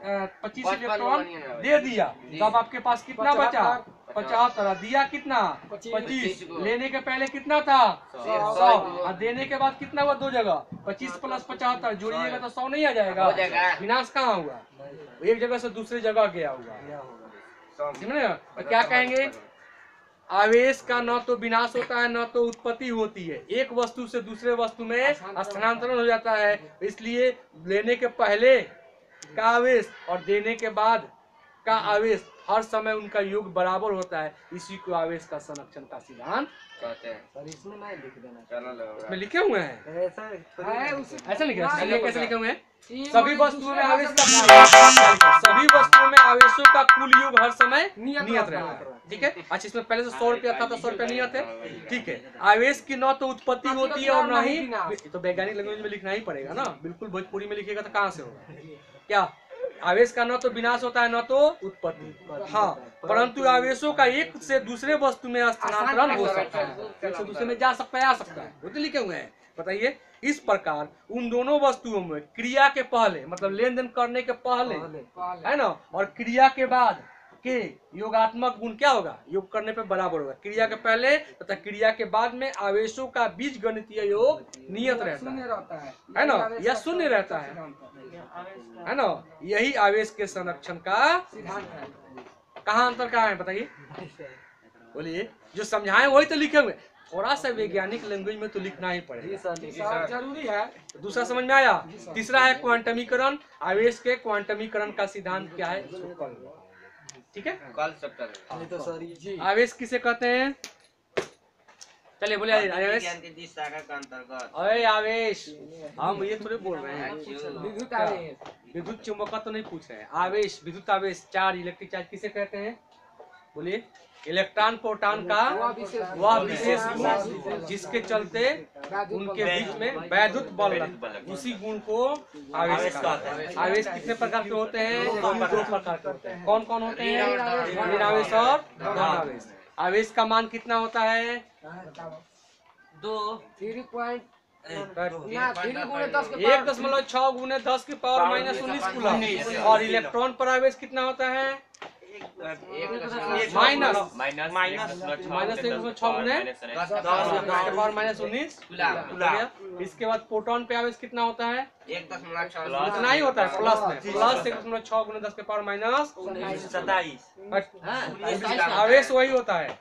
इलेक्ट्रॉन दे दिया, तब आपके पास कितना बचा? 75। दिया कितना? 25। लेने के पहले कितना था? 100। और देने के बाद कितना हुआ? 2 जगह 25 प्लस 75 जोड़िएगा तो 100 नहीं आ जाएगा? विनाश कहाँ हुआ? एक जगह से दूसरी जगह गया हुआ। समझे? और क्या कहेंगे? आवेश का न तो विनाश होता है, न तो उत्पत्ति होती है। एक वस्तु से दूसरे वस्तु में स्थानांतरण हो जाता है। इसलिए लेने के पहले का आवेश और देने के बाद का आवेश हर समय उनका योग बराबर होता है। इसी को आवेश का संरक्षण का सिद्धांत कहते हैं। सर इसमें नहीं लिख देना चलो इसमें लिखे हुए हैं। ऐसा है उसी ऐसा लिखे हाँ, हैं? कैसे लिखे हुए हैं? ये सभी मान वस्तुओं में दूसरे आवेश का का सभी वस्तुओं में आवेशों का कुल योग हर समय नियत नियत रहता रहता है। ठीक है। अच्छा, इसमें पहले से 100 रुपया था तो 100 रुपया नियत है। ठीक है। आवेश की न तो उत्पत्ति होती है और न ही, तो वैज्ञानिक लैंग्वेज में लिखना ही पड़ेगा ना। बिल्कुल भोजपुरी में लिखेगा तो कहाँ से होगा? क्या आवेश का न तो विनाश होता है, न तो उत्पत्ति। हाँ, परंतु आवेशों का एक से दूसरे वस्तु में स्थानांतरण हो सकता है। एक से दूसरे में जा सकता है, आ सकता है। वो तो लिखे हुए हैं। बताइए, इस प्रकार उन दोनों वस्तुओं में क्रिया के पहले, मतलब लेन देन करने के पहले, है ना, और क्रिया के बाद के योगात्मक गुण क्या होगा? योग करने पे बराबर होगा। क्रिया के पहले तथा क्रिया के बाद में आवेशों का बीज गणितीय योग नियत रहता है ना, या शून्य रहता है ना। यही आवेश के संरक्षण का सिद्धांत है। कहाँ अंतर कहाँ है? बताइए, बोलिए। जो समझाए वही तो लिखे हुए। थोड़ा सा वैज्ञानिक लैंग्वेज में तो लिखना ही पड़ेगा। सर जरूरी है। दूसरा समझ में आया? तीसरा है क्वांटमीकरण। आवेश के क्वांटमीकरण का सिद्धांत क्या है? इसको कल, ठीक है, कल चैप्टर नहीं तो सर ये आवेश किसे कहते हैं? चलिए बोले आवेश। विज्ञान के जिस शाखा का अंतर्गत अरे आवेश, हम ये थोड़े बोल रहे हैं। विद्युत आवेश। विद्युत चुंबकत्व तो नहीं पूछ रहे हैं। आवेश, विद्युत आवेश, चार्ज, इलेक्ट्रिक चार्ज किसे कहते हैं? बोलिए। इलेक्ट्रॉन प्रोटॉन का वह विशेष गुण जिसके चलते उनके बीच में वैद्युत बल लगता है, उसी गुण को आवेश कहते हैं। आवेश कितने प्रकार के होते हैं? 2 प्रकार के होते हैं। कौन कौन होते हैं? ऋण आवेश और धन आवेश। आवेश का मान कितना होता है? 3 पॉइंट 1.6 गुने 10 की पावर -19 कूलम। और इलेक्ट्रॉन पर आवेश कितना होता है? माइनस -1.6 गुने 10 की पावर -19 कूलम। इसके बाद प्रोटॉन पे आवेश कितना होता है? 1.6 इतना ही होता है प्लस में, प्लस 1.6 गुने 10 के पावर -27। आवेश वही होता है।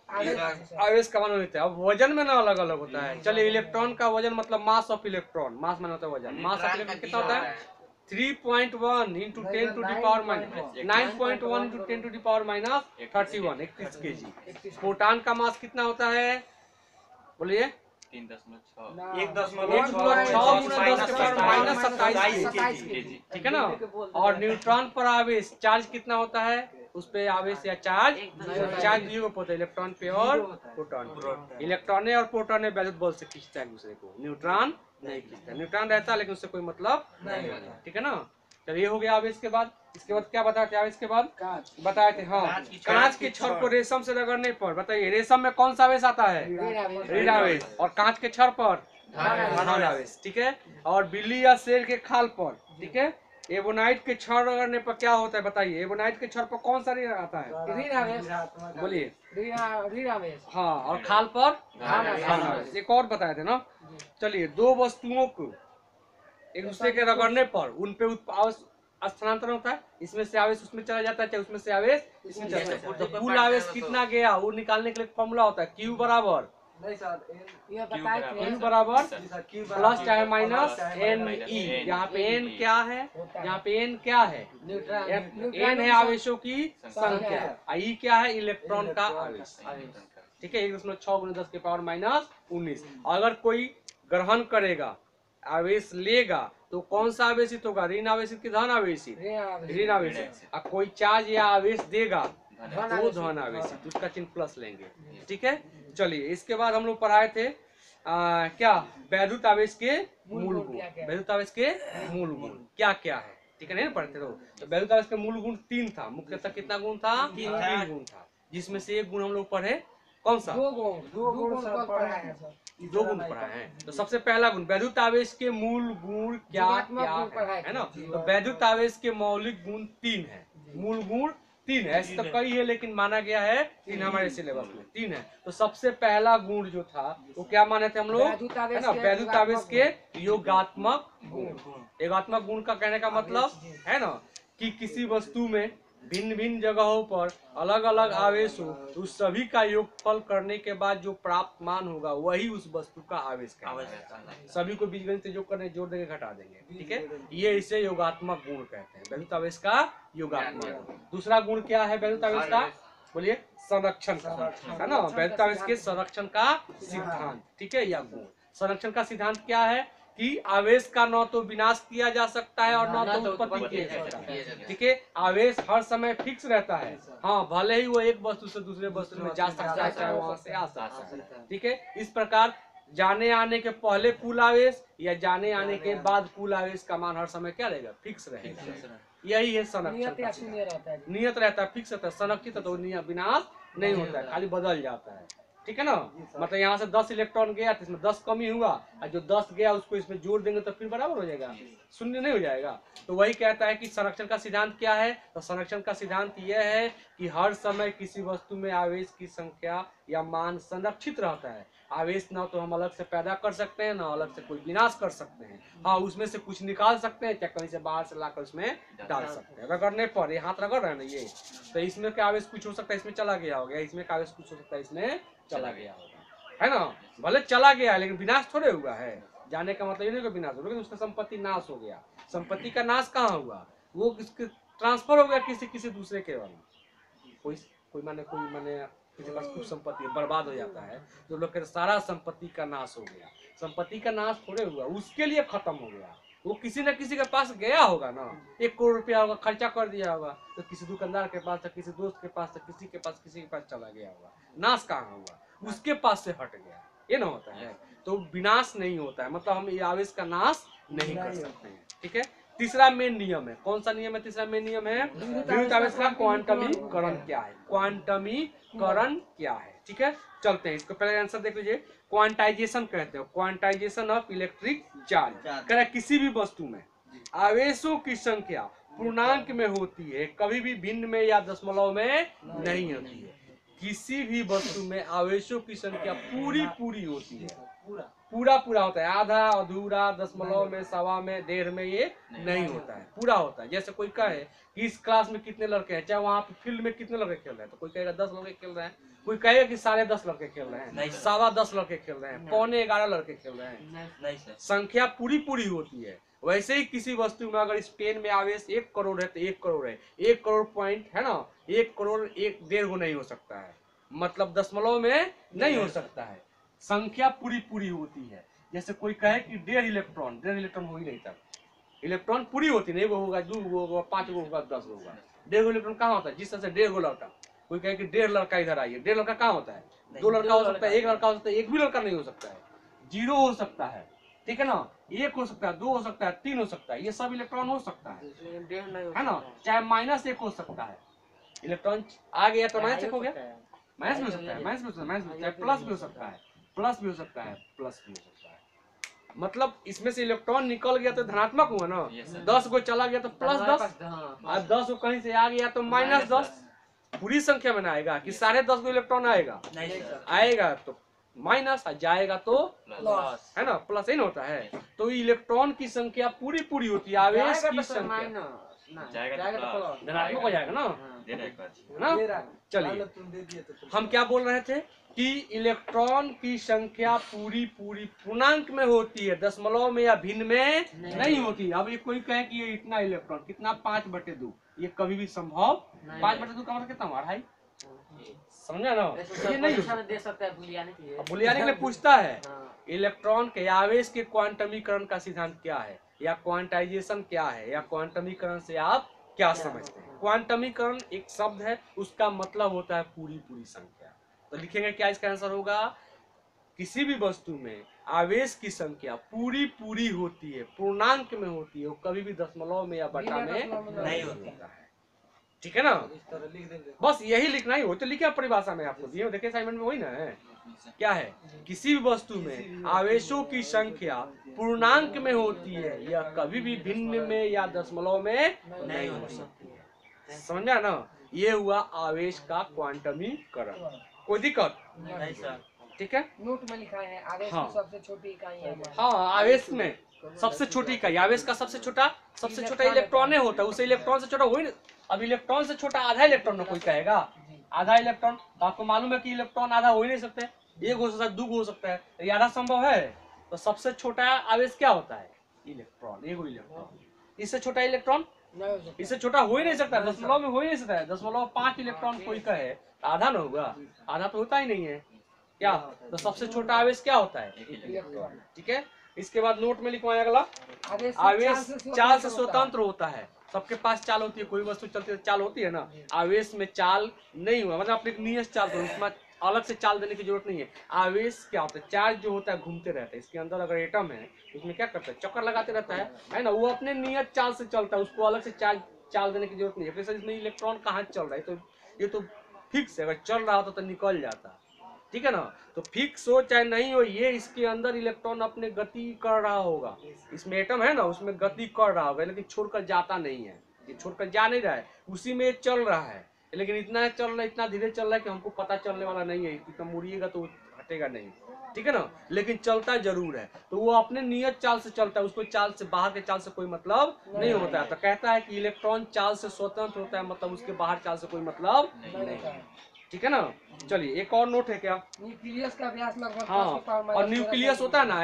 आवेश का मान होता है। अब वजन में ना अलग अलग होता है। चलिए, इलेक्ट्रॉन का वजन मतलब मास ऑफ इलेक्ट्रॉन, मास में होता है वजन। मास ऑफ इलेक्ट्रॉन कितना होता है? 3.1 × 10 to the power -9.1 × 10 to the power -31, 31 kg। Proton का मास कितना होता है? बोलिए। 1.6 गुना 10 के पावर -27 kg। ठीक है ना। और न्यूट्रॉन पर आवेश चार्ज कितना होता है? उस पे आवेश या चार्ज चार्ज नहीं हो पाता, इलेक्ट्रॉन पे और प्रोटॉन पे। इलेक्ट्रॉन और प्रोटॉन है वैद्युत बल से खींचता है एक दूसरे को, न्यूट्रॉन नहीं खींचता। न्यूट्रॉन रहता है लेकिन उससे कोई मतलब नहीं होता, ठीक है ना। चलिए ये हो गया आवेश के बाद। इसके बाद क्या बताए थे आवेश के बाद? बताए थे हाँ, कांच के छड़ को रेशम से रगड़ने पर, बताइए रेशम में कौन सा आवेश आता है? ऋण आवेश। और कांच के छड़ पर धन आवेश, ठीक है। और बिल्ली या शेर के खाल पर, ठीक है। एबोनाइट के छड़ रगड़ने पर क्या होता है बताइए? एबोनाइट के छड़ पर कौन सा ऋण आता है? बोलिए। हाँ, और खाल पर धन आवेश। एक और बताए थे ना। चलिए, दो वस्तुओं को एक दूसरे के रगड़ने पर उन पे आवेश स्थानांतरण होता है, इसमें से आवेश उसमें चला जाता है, चाहे उसमें से आवेश इसमें चला जाता है। तो कुल आवेश कितना गया वो निकालने के लिए फॉर्मूला होता है Q बराबर Q बराबर प्लस चाहे माइनस NE। यहाँ पे N क्या है? यहाँ पे N क्या है? N है आवेशों की संख्या, I क्या है? इलेक्ट्रॉन का आवेश, ठीक है। 1.6 × 10 के पावर माइनस 19। अगर कोई ग्रहण करेगा, आवेश लेगा, तो कौन सा आवेशित होगा? ऋण आवेशित की धन आवेशित? ऋण आवेशित। और कोई चार्ज या आवेश देगा तो धन आवेशित, उसका चिन्ह प्लस लेंगे, ठीक है। चलिए, इसके बाद हम लोग पढ़ाए थे क्या? वैद्युत आवेश के मूल गुण। वैद्युत आवेश के मूल गुण क्या क्या है, ठीक है, नहीं पढ़ते तो वैद्युत आवेश के मूल गुण 3 था। मुख्यतः कितना गुण था? 3 गुण था, जिसमें से एक गुण हम लोग पढ़े, कौन सा? 2 गुण पढ़ाए हैं। तो सबसे पहला गुण, वैद्युत आवेश के मूल गुण क्या क्या है ना। तो वैद्युत आवेश के मौलिक गुण 3 है, मूल गुण 3 है। ऐसे तो कई है लेकिन माना गया है 3 हमारे सिलेबस में 3 है। तो सबसे पहला गुण जो था वो क्या माने थे हम लोग, है ना? वैद्युत आवेश के योगात्मक गुण। योगात्मक गुण का कहने का मतलब है ना कि किसी वस्तु में भिन्न भिन्न जगहों पर अलग अलग आवेश हो, उस सभी का योगफल करने के बाद जो प्राप्त मान होगा वही उस वस्तु का आवेश कहलाता है। सभी को बीजगणित से जोड़ करने जोड़ देंगे घटा देंगे, ठीक है। ये इसे योगात्मक गुण कहते हैं, वैद्युत आवेश का योगात्मक गुण। दूसरा गुण क्या है वैद्युत आवेश का? बोलिए। संरक्षण का, है ना। वैद्युत आवेश के संरक्षण का सिद्धांत, ठीक है, या गुण। संरक्षण का सिद्धांत क्या है कि आवेश का न तो विनाश किया जा सकता है और न तो उत्पत्ति किया जा सकता है, ठीक है। आवेश हर समय फिक्स रहता है, हाँ, भले ही वो एक वस्तु से दूसरे वस्तु में जा सकता है, चाहे वहां से आ सकता है, ठीक है। इस प्रकार जाने आने के पहले कुल आवेश या जाने आने के बाद कुल आवेश का मान हर समय क्या रहेगा? फिक्स रहेगा। यही है संरक्षण। नियत रहता है, फिक्स रहता है, संरक्षित तो विनाश नहीं होता है, खाली बदल जाता है, ठीक है ना। मतलब यहाँ से 10 इलेक्ट्रॉन गया तो इसमें 10 कमी हुआ, और जो 10 गया उसको इसमें जोड़ देंगे तो फिर बराबर हो जाएगा, शून्य नहीं हो जाएगा। तो वही कहता है कि संरक्षण का सिद्धांत क्या है। तो संरक्षण का सिद्धांत यह है कि हर समय किसी वस्तु में आवेश की संख्या या मान संरक्षित रहता है। आवेश ना तो हम अलग से पैदा कर सकते हैं, ना अलग से कोई विनाश कर सकते हैं। हाँ, उसमें से कुछ निकाल सकते हैं, चाहे कहीं से बाहर से लाकर उसमें डाल सकते हैं। रगड़ने पर ये हाथ रगड़ रहे हैं ना, ये तो इसमें क्या आवेश कुछ हो सकता है, इसमें चला गया होगा, इसमें का आवेश कुछ हो सकता है, इसमें चला गया होगा, है ना। भले चला गया है लेकिन विनाश थोड़े हुआ है। जाने का मतलब ये नहीं कि विनाश हो, लेकिन उसका संपत्ति नाश हो गया। संपत्ति का नाश कहाँ हुआ? वो ट्रांसफर हो गया किसी दूसरे के वाला। कोई माने किसी पास कुछ संपत्ति बर्बाद हो जाता है तो लोग कहते सारा संपत्ति का नाश हो गया। संपत्ति का नाश थोड़े हुआ, उसके लिए खत्म हो गया। वो किसी न किसी के पास गया होगा ना, 1 करोड़ रुपया होगा, खर्चा कर दिया होगा, तो किसी दुकानदार के पास, किसी दोस्त के पास, किसी के पास चला गया होगा। नाश कहाँ हुआ? उसके पास से हट गया, ये ना होता है। तो विनाश नहीं होता है, मतलब हम आवेश का नाश नहीं कर सकते हैं, ठीक है। तीसरा मेन नियम है, कौन सा नियम है? तीसरा मेन नियम है विद्युत आवेश का क्वांटमीकरण क्या है। क्वांटमीकरण क्या है, ठीक है। चलते हैं, इसको पहले आंसर देख लीजिए। क्वांटाइजेशन कहते हैं, क्वांटाइजेशन ऑफ इलेक्ट्रिक चार्ज। कह रहा है किसी भी वस्तु में आवेशों की संख्या पूर्णांक में होती है, कभी भी भिन्न में या दशमलव में नहीं होती है। किसी भी वस्तु में आवेशों की संख्या पूरी होती है, पूरा होता है। आधा, अधूरा, दशमलव में, सवा में, 1.5 में ये नहीं होता है, पूरा होता है। जैसे कोई कहे कि इस क्लास में कितने लड़के हैं, चाहे वहाँ पे फील्ड में कितने लड़के खेल रहे हैं, तो कोई कहेगा 10 लड़के खेल रहे हैं, कोई कहेगा कि 10.5 लड़के खेल रहे हैं, 10.25 लड़के खेल रहे हैं, 11.25 लड़के खेल रहे हैं। संख्या पूरी होती है। वैसे ही किसी वस्तु में अगर स्पेन में आवेश 1 करोड़ है तो 1 करोड़ है, 1 करोड़ पॉइंट है ना, 1 करोड़ 1.5 नहीं हो सकता है, मतलब दशमलव में नहीं हो सकता है। संख्या पूरी होती है। जैसे कोई कहे कि 1.5 इलेक्ट्रॉन हो ही नहीं सकता। इलेक्ट्रॉन पूरी होती नहीं, वो होगा 2 होगा, 5 होगा, 10 होगा, 1.5 इलेक्ट्रॉन कहाँ होता है? जिस तरह से 1.5 लड़का, कोई कहे कि 1.5 लड़का इधर आइए, 1.5 लड़का कहाँ होता है? 2 लड़का हो सकता है, 1 लड़का हो सकता है, एक भी लड़का नहीं हो सकता है, 0 हो सकता है, ठीक है ना, 1 हो सकता है, 2 हो सकता है, 3 हो सकता है, ये सब इलेक्ट्रॉन हो सकता है ना, चाहे -1 हो सकता है। इलेक्ट्रॉन आ गया तो -1 हो गया, माइनस भी हो सकता है, माइनस भी हो सकता है, माइनस भी हो सकता है, प्लस भी हो सकता है, प्लस भी हो सकता है, प्लस भी हो सकता है। मतलब इसमें से इलेक्ट्रॉन निकल गया तो धनात्मक हुआ ना, 10 को चला गया तो +10, और 10 को कहीं से आ गया तो -10। पूरी संख्या में आएगा कि 10.5 को इलेक्ट्रॉन आएगा, आएगा तो माइनस, जाएगा तो प्लस है ना, प्लस इन होता है। तो इलेक्ट्रॉन की संख्या पूरी पूरी होती है, आवेश की संख्या धनात्मक हो जाएगा ना, है ना। चलिए तुम दे दिए तो हम क्या बोल रहे थे कि इलेक्ट्रॉन की संख्या पूरी पूरी पूर्णांक में होती है, दशमलव में या भिन्न में नहीं होती। अब ये कोई कहे कि ये इतना इलेक्ट्रॉन कितना 5/2, ये कभी भी संभव 5/2 का मतलब कितना हुआ? 2.5, समझा ना, ये नहीं हो सकता। दे सकता है बुलियाने के लिए। बुलियाने के लिए पूछता है हाँ। इलेक्ट्रॉन के आवेश के क्वांटमीकरण का सिद्धांत क्या है, या क्वांटाइजेशन क्या है, या क्वांटमीकरण से आप क्या समझते हैं। क्वांटमीकरण एक शब्द है, उसका मतलब होता है पूरी पूरी संख्या। तो लिखेंगे क्या, इसका आंसर होगा किसी भी वस्तु में आवेश की संख्या पूरी पूरी होती है, पूर्णांक में होती है, वो कभी भी दशमलव में या बटा में नहीं होता है, ठीक है ना। इस तरह लिख देंगे। बस यही लिखना ही हो तो लिखा परिभाषा में आपको दिए, देखिए असाइनमेंट में वही ना है, क्या है, किसी भी वस्तु में आवेशों की संख्या पूर्णांक में होती है, यह कभी भी भिन्न में या दशमलव में नहीं हो सकती है, समझा ना। ये हुआ आवेश का क्वांटमीकरण। कोई दिक्कत? नहीं सर। ठीक है, नोट में लिखा है आवेश हाँ। की सबसे छोटी इकाई है। हाँ, आवेश में सबसे छोटी इकाई, आवेश का सबसे छोटा इलेक्ट्रॉन होता है, उसे इलेक्ट्रॉन से छोटा हो ही नहीं। अब इलेक्ट्रॉन से छोटा आधा इलेक्ट्रॉन में कोई कहेगा, आधा इलेक्ट्रॉन, तो आपको मालूम है कि इलेक्ट्रॉन आधा हो ही नहीं सकते, 1 हो सकता है, 2 हो सकता है, ये आधा संभव है। तो सबसे छोटा आवेश क्या होता है? Electron, 1 electron. इससे छोटा इलेक्ट्रॉन नहीं हो सकता। इससे छोटा हो ही नहीं सकता, दशमलव में हो ही नहीं सकता है। 0.5 इलेक्ट्रॉन कोई कहे तो आधा ना होगा, आधा तो होता ही नहीं है क्या। तो सबसे छोटा आवेश क्या होता है? इलेक्ट्रॉन। ठीक है, इसके बाद नोट में लिखवाएं अगला, आवेश आवेश चाल से स्वतंत्र होता है। सबके पास चाल होती है, कोई वस्तु चलती है चाल होती है ना, आवेश में चाल नहीं हुआ, मतलब अपने नियत चाल करो, उसमें अलग से चाल देने की जरूरत नहीं है। आवेश क्या होता है? चार्ज जो होता है घूमते रहता है, इसके अंदर अगर एटम है उसमें क्या करता है? चक्कर लगाते रहता है ना, वो अपने नियत चाल से चलता है, उसको अलग से चाल देने की जरूरत नहीं है। फिर इसमें इलेक्ट्रॉन कहाँ चल रहा है, तो ये तो फिक्स है, अगर चल रहा होता तो निकल जाता, ठीक है ना। तो फिक्स हो चाहे नहीं हो, ये इसके अंदर इलेक्ट्रॉन अपने गति कर रहा होगा, इसमें एटम है ना, उसमें गति कर रहा होगा, लेकिन छोड़कर जाता नहीं है, ये छोड़कर जा नहीं रहा है, उसी में चल रहा है, लेकिन इतना चल रहा है, इतना धीरे चल रहा है कि हमको पता चलने वाला नहीं है, इतना मुड़िएगा तो हटेगा नहीं, ठीक है ना, लेकिन चलता जरूर है। तो वो अपने नियत चाल से चलता है, उसको चाल से, बाहर के चाल से कोई मतलब नहीं होता है। तो कहता है कि इलेक्ट्रॉन चाल से स्वतंत्र होता है, मतलब उसके बाहर चाल से कोई मतलब नहीं है, ठीक है ना। चलिए एक और नोट है क्या, न्यूक्लियस का व्यास लगभग 10 हाँ, की पावर और -13 न्यूक्लियस होता है ना,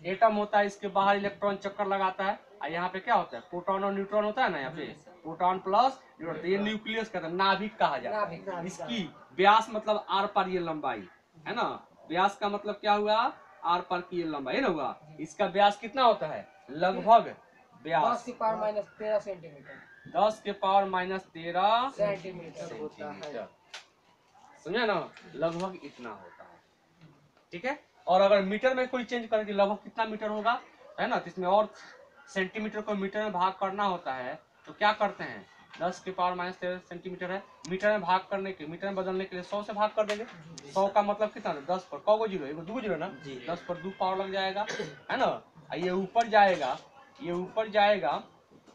एटम होता है, इसके बाहर इलेक्ट्रॉन चक्कर लगाता है, और यहाँ पे क्या होता है? प्रोटॉन और न्यूट्रॉन होता है ना, यहाँ पे प्रोटॉन प्लस न्यूट्रॉन, तो ये न्यूक्लियस कहता है, नाभिक कहा जाता है। इसकी व्यास मतलब आर पार ये लंबाई है ना, व्यास का मतलब क्या हुआ? आर पार की ये लंबाई है ना हुआ। इसका व्यास कितना होता है? लगभग 10 व्यास की पावर -13 सेंटीमीटर 10 के पावर -13 सेंटीमीटर होता है। सेंटीमीटर, समझा ना, लगभग इतना होता है, ठीक है। और अगर मीटर में कोई चेंज करें कि लगभग कितना मीटर होगा, है ना, तो इसमें और सेंटीमीटर को मीटर में भाग करना होता है, तो क्या करते हैं? 10 के पावर -13 सेंटीमीटर है, मीटर में भाग करने के, मीटर में बदलने के लिए 100 से भाग कर देंगे। 100 का मतलब कितना? 10 पर कौ जीरो, 2 जीरो ना, 10 पर 2 पावर लग जाएगा, है ना। ये ऊपर जाएगा, ये ऊपर जाएगा,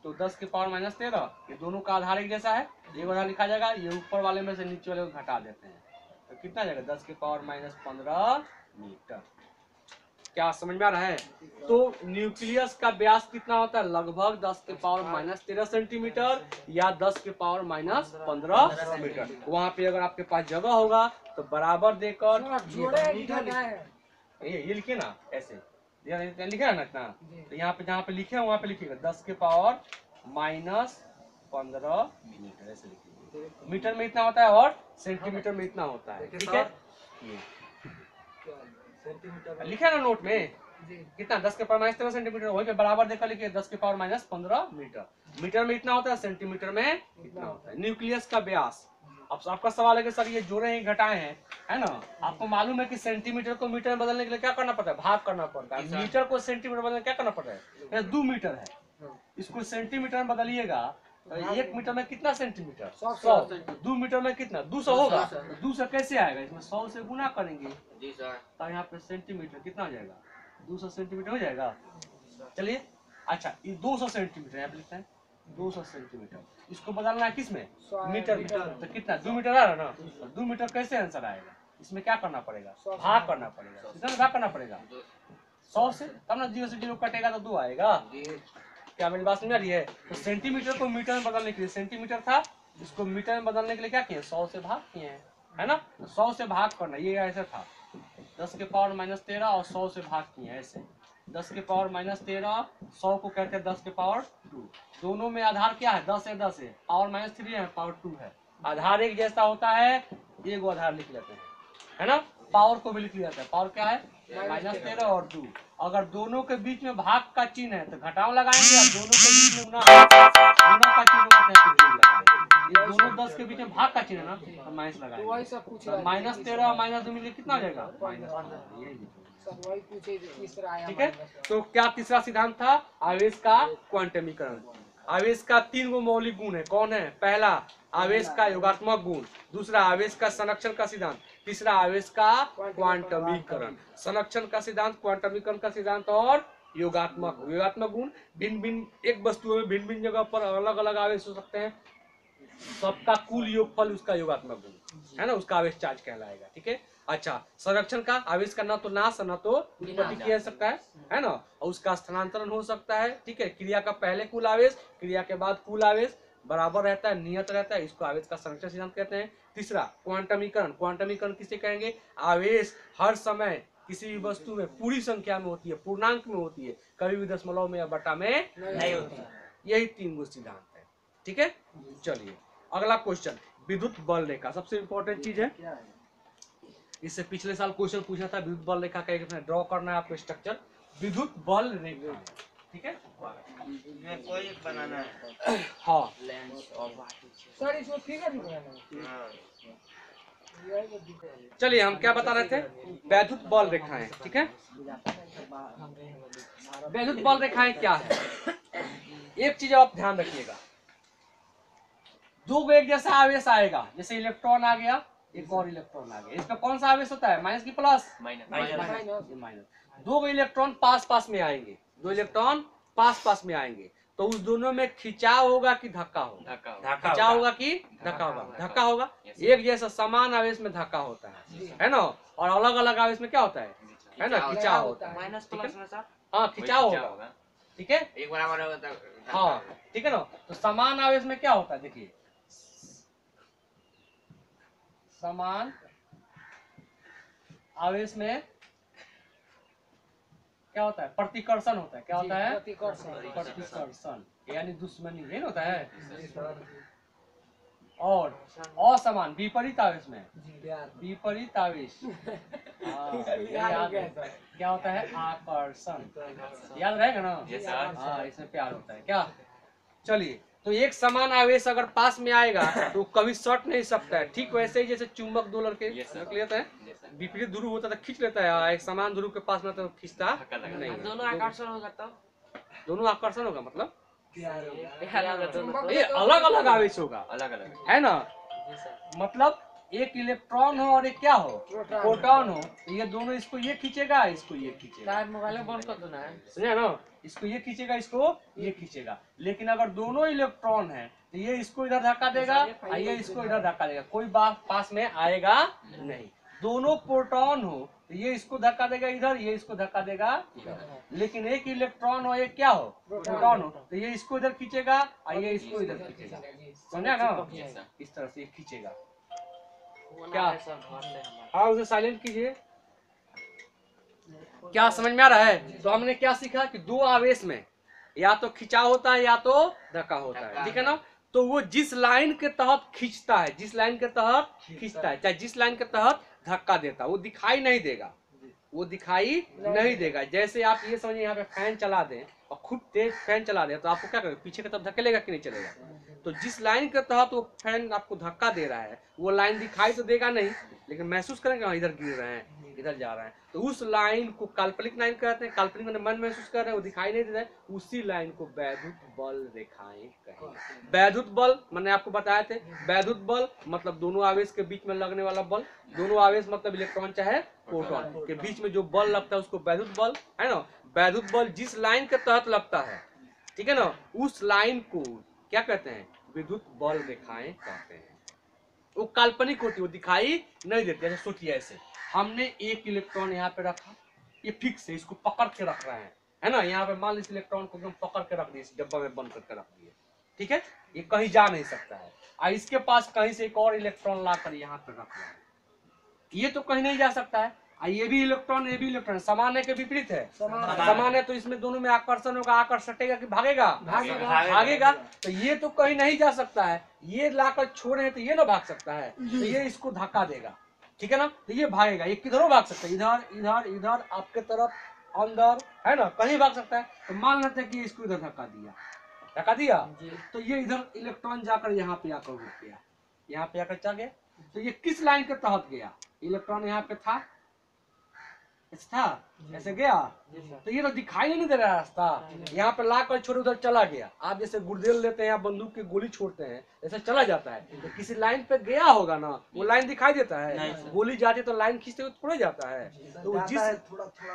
तो 10 के पावर -13, ये दोनों का आधार एक जैसा है, एक आधार लिखा जाएगा, ये ऊपर वाले में से नीचे वाले को घटा देते हैं, तो कितना जाएगा? 10 के पावर -15 मीटर। क्या समझ में आ रहा है? तो न्यूक्लियस का व्यास कितना होता है? लगभग 10 के पावर -13 सेंटीमीटर या 10 के पावर -15 मीटर। वहाँ पे अगर आपके पास जगह होगा तो बराबर देकर जोड़े लिखा है। ये लिखिए ना, ऐसे लिखा है ना इतना, तो यहाँ पे जहाँ पे लिखे हैं वहाँ पे लिखिएगा 10 के पावर -15 मीटर, ऐसे लिखिए। मीटर में इतना होता है और सेंटीमीटर में इतना होता है, ठीक है। ये सेंटीमीटर लिखा है ना नोट में, जी कितना 10 के पावर माइनस 13 सेंटीमीटर, वही पे बराबर देखा लिखिए 10 के पावर माइनस 15 मीटर। मीटर में इतना होता है, सेंटीमीटर में इतना होता है। न्यूक्लियस का व्यास, अब आपका सवाल है कि सर ये जोड़े हैं घटाए हैं, है ना? आपको मालूम है कि सेंटीमीटर को मीटर में बदलने के लिए क्या करना पड़ता है? भाग करना पड़ता है। मीटर को सेंटीमीटर में बदलने क्या करना पड़ता है? 2 मीटर है, इसको सेंटीमीटर में बदलिएगा तो 1 मीटर में कितना सेंटीमीटर? 100। 2 मीटर में कितना? 200 होगा। 200 कैसे आएगा? इसमें 100 से गुना करेंगे जी सर। तो यहाँ पे सेंटीमीटर कितना हो जाएगा? 200 सेंटीमीटर हो जाएगा। चलिए अच्छा, ये 200 सेंटीमीटर यहाँ पे लिखते हैं 200 सेंटीमीटर, इसको बदलना है किस में? मीटर में। तो कितना? 2 मीटर आ रहा है ना, 2 मीटर कैसे आंसर आएगा? इसमें क्या करना पड़ेगा? भाग करना पड़ेगा। कितना भाग करना पड़ेगा? 100 से, तब ना 0 से 0 कटेगा तो 2 आएगा। क्या मेरी बात समझ रही है? तो सेंटीमीटर को मीटर में बदलने के लिए, सेंटीमीटर था इसको मीटर में बदलने के लिए क्या किए? 100 से भाग किए हैं, है ना? 100 से भाग करना, ये ऐसा था 10 के पावर माइनस 13 और 100 से भाग किए हैं ऐसे। 10 के पावर माइनस 13, 100 को कहते हैं 10 के पावर 2। दोनों में आधार क्या है? 10 है, 10 है, पावर माइनस 3 है, पावर 2 है। आधार एक जैसा होता है, एक आधार लिख लेते हैं, है ना? पावर को भी लिख लिया जाता है, पावर क्या है? माइनस 13 और 2। अगर दोनों के बीच में भाग का चिन्ह है तो घटाव लगाएंगे, और दोनों के बीच में गुना का चिन्ह होता है तो जोड़ लगाएंगे। ये दोनों 10 के बीच में भाग का चिन्ह है ना, तो माइनस तो वही लगाएंगे। सब पूछ तो माइनस 13 और माइनस 2 मिलकर कितना हो जाएगा? माइनस 15। यही सब वही पूछे जो तीसरा आया। ठीक है। तो क्या तीसरा सिद्धांत था? आवेश का क्वांटमीकरण। आवेश का 3 गो मौलिक गुण है, कौन है? पहला आवेश का योगात्मक गुण, दूसरा आवेश का संरक्षण का सिद्धांत, तीसरा आवेश का क्वांटमीकरण। संरक्षण का सिद्धांत, क्वांटमीकरण का सिद्धांत और योगात्मक गुण। भिन्न भिन्न एक वस्तु में भिन्न भिन्न जगह पर अलग अलग आवेश हो सकते हैं, सबका कुल योगफल उसका योगात्मक गुण है ना, उसका आवेश चार्ज कहलाएगा। ठीक है। अच्छा, संरक्षण का आवेश का ना तो नाश ना तो उत्पत्ति किया जा सकता है ना, और उसका स्थानांतरण हो सकता है। ठीक है। क्रिया का पहले कुल आवेश, क्रिया के बाद कुल आवेश बराबर रहता है, नियत रहता है, इसको आवेश का संरक्षण सिद्धांत कहते हैं। तीसरा क्वांटमीकरण। क्वांटमीकरण किसे कहेंगे? आवेश हर समय किसी भी वस्तु में पूरी संख्या में होती है, पूर्णांक में होती है, कभी भी दशमलव में या बटा में नहीं होती। यही 3 गो सिद्धांत है। ठीक है। चलिए अगला क्वेश्चन, विद्युत बल रेखा सबसे इंपॉर्टेंट चीज है। इससे पिछले साल क्वेश्चन पूछा था, विद्युत बल रेखा का एक ड्रॉ करना है आपको स्ट्रक्चर, विद्युत बल रेखा। ठीक है। इसमें कोई एक बनाना है। हाँ सर इसमें फिगर भी बनाना है। हाँ। यही तो दिक्कत है। चलिए हम क्या बता रहे थे? वैद्युत बल रेखाएं। ठीक है। वैद्युत बल रेखाएं क्या है? एक चीज आप ध्यान रखिएगा, 2 गो एक जैसा आवेश आएगा, जैसे इलेक्ट्रॉन आ गया, एक और इलेक्ट्रॉन आ गया, इसका कौन सा आवेश होता है? माइनस की प्लस? माइनस। 2 गो इलेक्ट्रॉन पास पास में आएंगे, 2 इलेक्ट्रॉन पास पास में आएंगे, तो उस दोनों में खिंचाव होगा कि धक्का होगा? खिंचाव होगा कि धक्का होगा? धक्का होगा। एक जैसा समान आवेश में धक्का होता है ना, और अलग अलग आवेश में क्या होता है ना, खिंचाव होता है। माइनस प्लस में सर हाँ, खिंचाव होगा। ठीक है। एक बराबर होगा तब। हाँ ठीक है ना। तो समान आवेश में क्या होता है? देखिए, समान आवेश में क्या होता है? प्रतिकर्षण होता है। क्या होता है? प्रतिकर्षण, यानी दुश्मनी नहीं होता है। और असमान विपरीत आवेश में, विपरीत आवेश क्या होता है? आकर्षण। याद रहेगा ना? हाँ, इसमें प्यार होता है क्या। चलिए, तो एक समान आवेश अगर पास में आएगा तो कभी सट नहीं सकता है। ठीक वैसे ही जैसे चुंबक 2 लड़के रख लेते हैं, विपरीत ध्रुव होता है तो खींच लेता है, एक समान ध्रुव के पास में तो खींचता नहीं है। दोनों आकर्षण होगा तब दोनों आकर्षण होगा, मतलब प्यार होगा दोनों। ये अलग अलग आवेश होगा, अलग अलग है ना। मतलब एक इलेक्ट्रॉन हो और एक क्या हो? प्रोटॉन हो, तो ये दोनों इसको ये खींचेगा, इसको ये खींचेगा। तार मोबाइल में बंद कर दो ना। समझे ना? इसको ये खींचेगा, इसको ये खींचेगा। लेकिन अगर दोनों इलेक्ट्रॉन है तो ये इसको इधर धक्का देगा और ये इसको इधर धक्का देगा, कोई बात पास में आएगा नहीं। दोनों प्रोटॉन हो तो ये इसको धक्का देगा इधर, ये इसको धक्का देगा इधर। लेकिन एक इलेक्ट्रॉन हो, एक क्या हो? प्रोटॉन हो, तो ये इसको इधर खींचेगा और ये इसको इधर खींचेगा। समझा ना? इस तरह से ये खींचेगा। क्या? हाँ, उसे साइलेंट कीजिए। क्या समझ में आ रहा है? तो हमने क्या सीखा कि 2 आवेश में या तो खिंचाव होता है या तो धक्का होता है। ठीक है ना। तो वो जिस लाइन के तहत खींचता है, जिस लाइन के तहत खींचता है, चाहे जिस लाइन के तहत धक्का देता है, वो दिखाई नहीं देगा। वो दिखाई नहीं देगा। जैसे आप ये समझिए यहाँ पे फैन चला दें और खूब तेज फैन चला दें तो आपको क्या करेगा, पीछे की तरफ धकेलेगा कि नहीं चलेगा। तो जिस लाइन के तहत वो फैन आपको धक्का दे रहा है वो लाइन दिखाई तो देगा नहीं, लेकिन महसूस करेंगे हाँ इधर गिर रहे हैं, इधर जा रहे हैं। तो उस लाइन को काल्पनिक लाइन कहते हैं। काल्पनिक मैंने मन महसूस कर रहे हैं, वो दिखाई नहीं दे रहा है, उसी लाइन को वैद्युत बल रेखाएं कहेंगे। वैद्युत बल मैंने आपको बताया थे, वैद्युत बल मतलब दोनों आवेश के बीच में लगने वाला बल। दोनों आवेश मतलब इलेक्ट्रॉन चाहे प्रोटॉन के बीच में जो बल लगता है उसको वैद्युत बल है ना। वैद्युत बल जिस लाइन के तहत लगता है, ठीक है ना, उस लाइन को क्या कहते हैं, विद्युत बल रेखाएं कहते हैं। वो काल्पनिक होती है, वो दिखाई नहीं देती। जैसे सोचिए, ऐसे हमने एक इलेक्ट्रॉन यहाँ पे रखा, ये फिक्स है, इसको पकड़ के रख रहे हैं, है ना। यहाँ पे मान लीजिए इस इलेक्ट्रॉन को एकदम पकड़ के रख दिए, इस डब्बा में बंद करके रख दिए, ठीक है, ये कहीं जा नहीं सकता है। और इसके पास कहीं से एक और इलेक्ट्रॉन लाकर यहाँ पे रख रहे हैं, ये तो कहीं नहीं जा सकता है। ये भी इलेक्ट्रॉन समान है के विपरीत है, समान है, तो इसमें दोनों में आकर्षण होगा, आकर सटेगा कि भागेगा, भागेगा। तो ये तो कहीं नहीं जा सकता है, ये लाकर छोड़े तो ये ना भाग सकता है, तो ये इसको धक्का देगा, ठीक है ना, तो ये भागेगा। ये किधरों भाग सकता है, इधर इधर इधर आपके तरफ अंदर, है ना, कहीं भाग सकता है। तो मान लेते हैं कि इसको इधर धक्का दिया, तो ये इधर इलेक्ट्रॉन जाकर यहाँ पे आकर रुक गया, यहाँ पे आकर जा गया। तो ये किस लाइन के तहत गया, इलेक्ट्रॉन यहाँ पे था, ऐसे गया, तो ये तो दिखाई नहीं दे रहा रास्ता, यहाँ पे ला कर छोड़े उधर चला गया। आप जैसे गुर्देल लेते हैं या बंदूक की गोली छोड़ते हैं, ऐसे चला जाता है, तो किसी लाइन पे गया होगा ना, वो लाइन दिखाई देता है, गोली जाती है तो लाइन खींचते हुए थोड़ा जाता है, तो जिस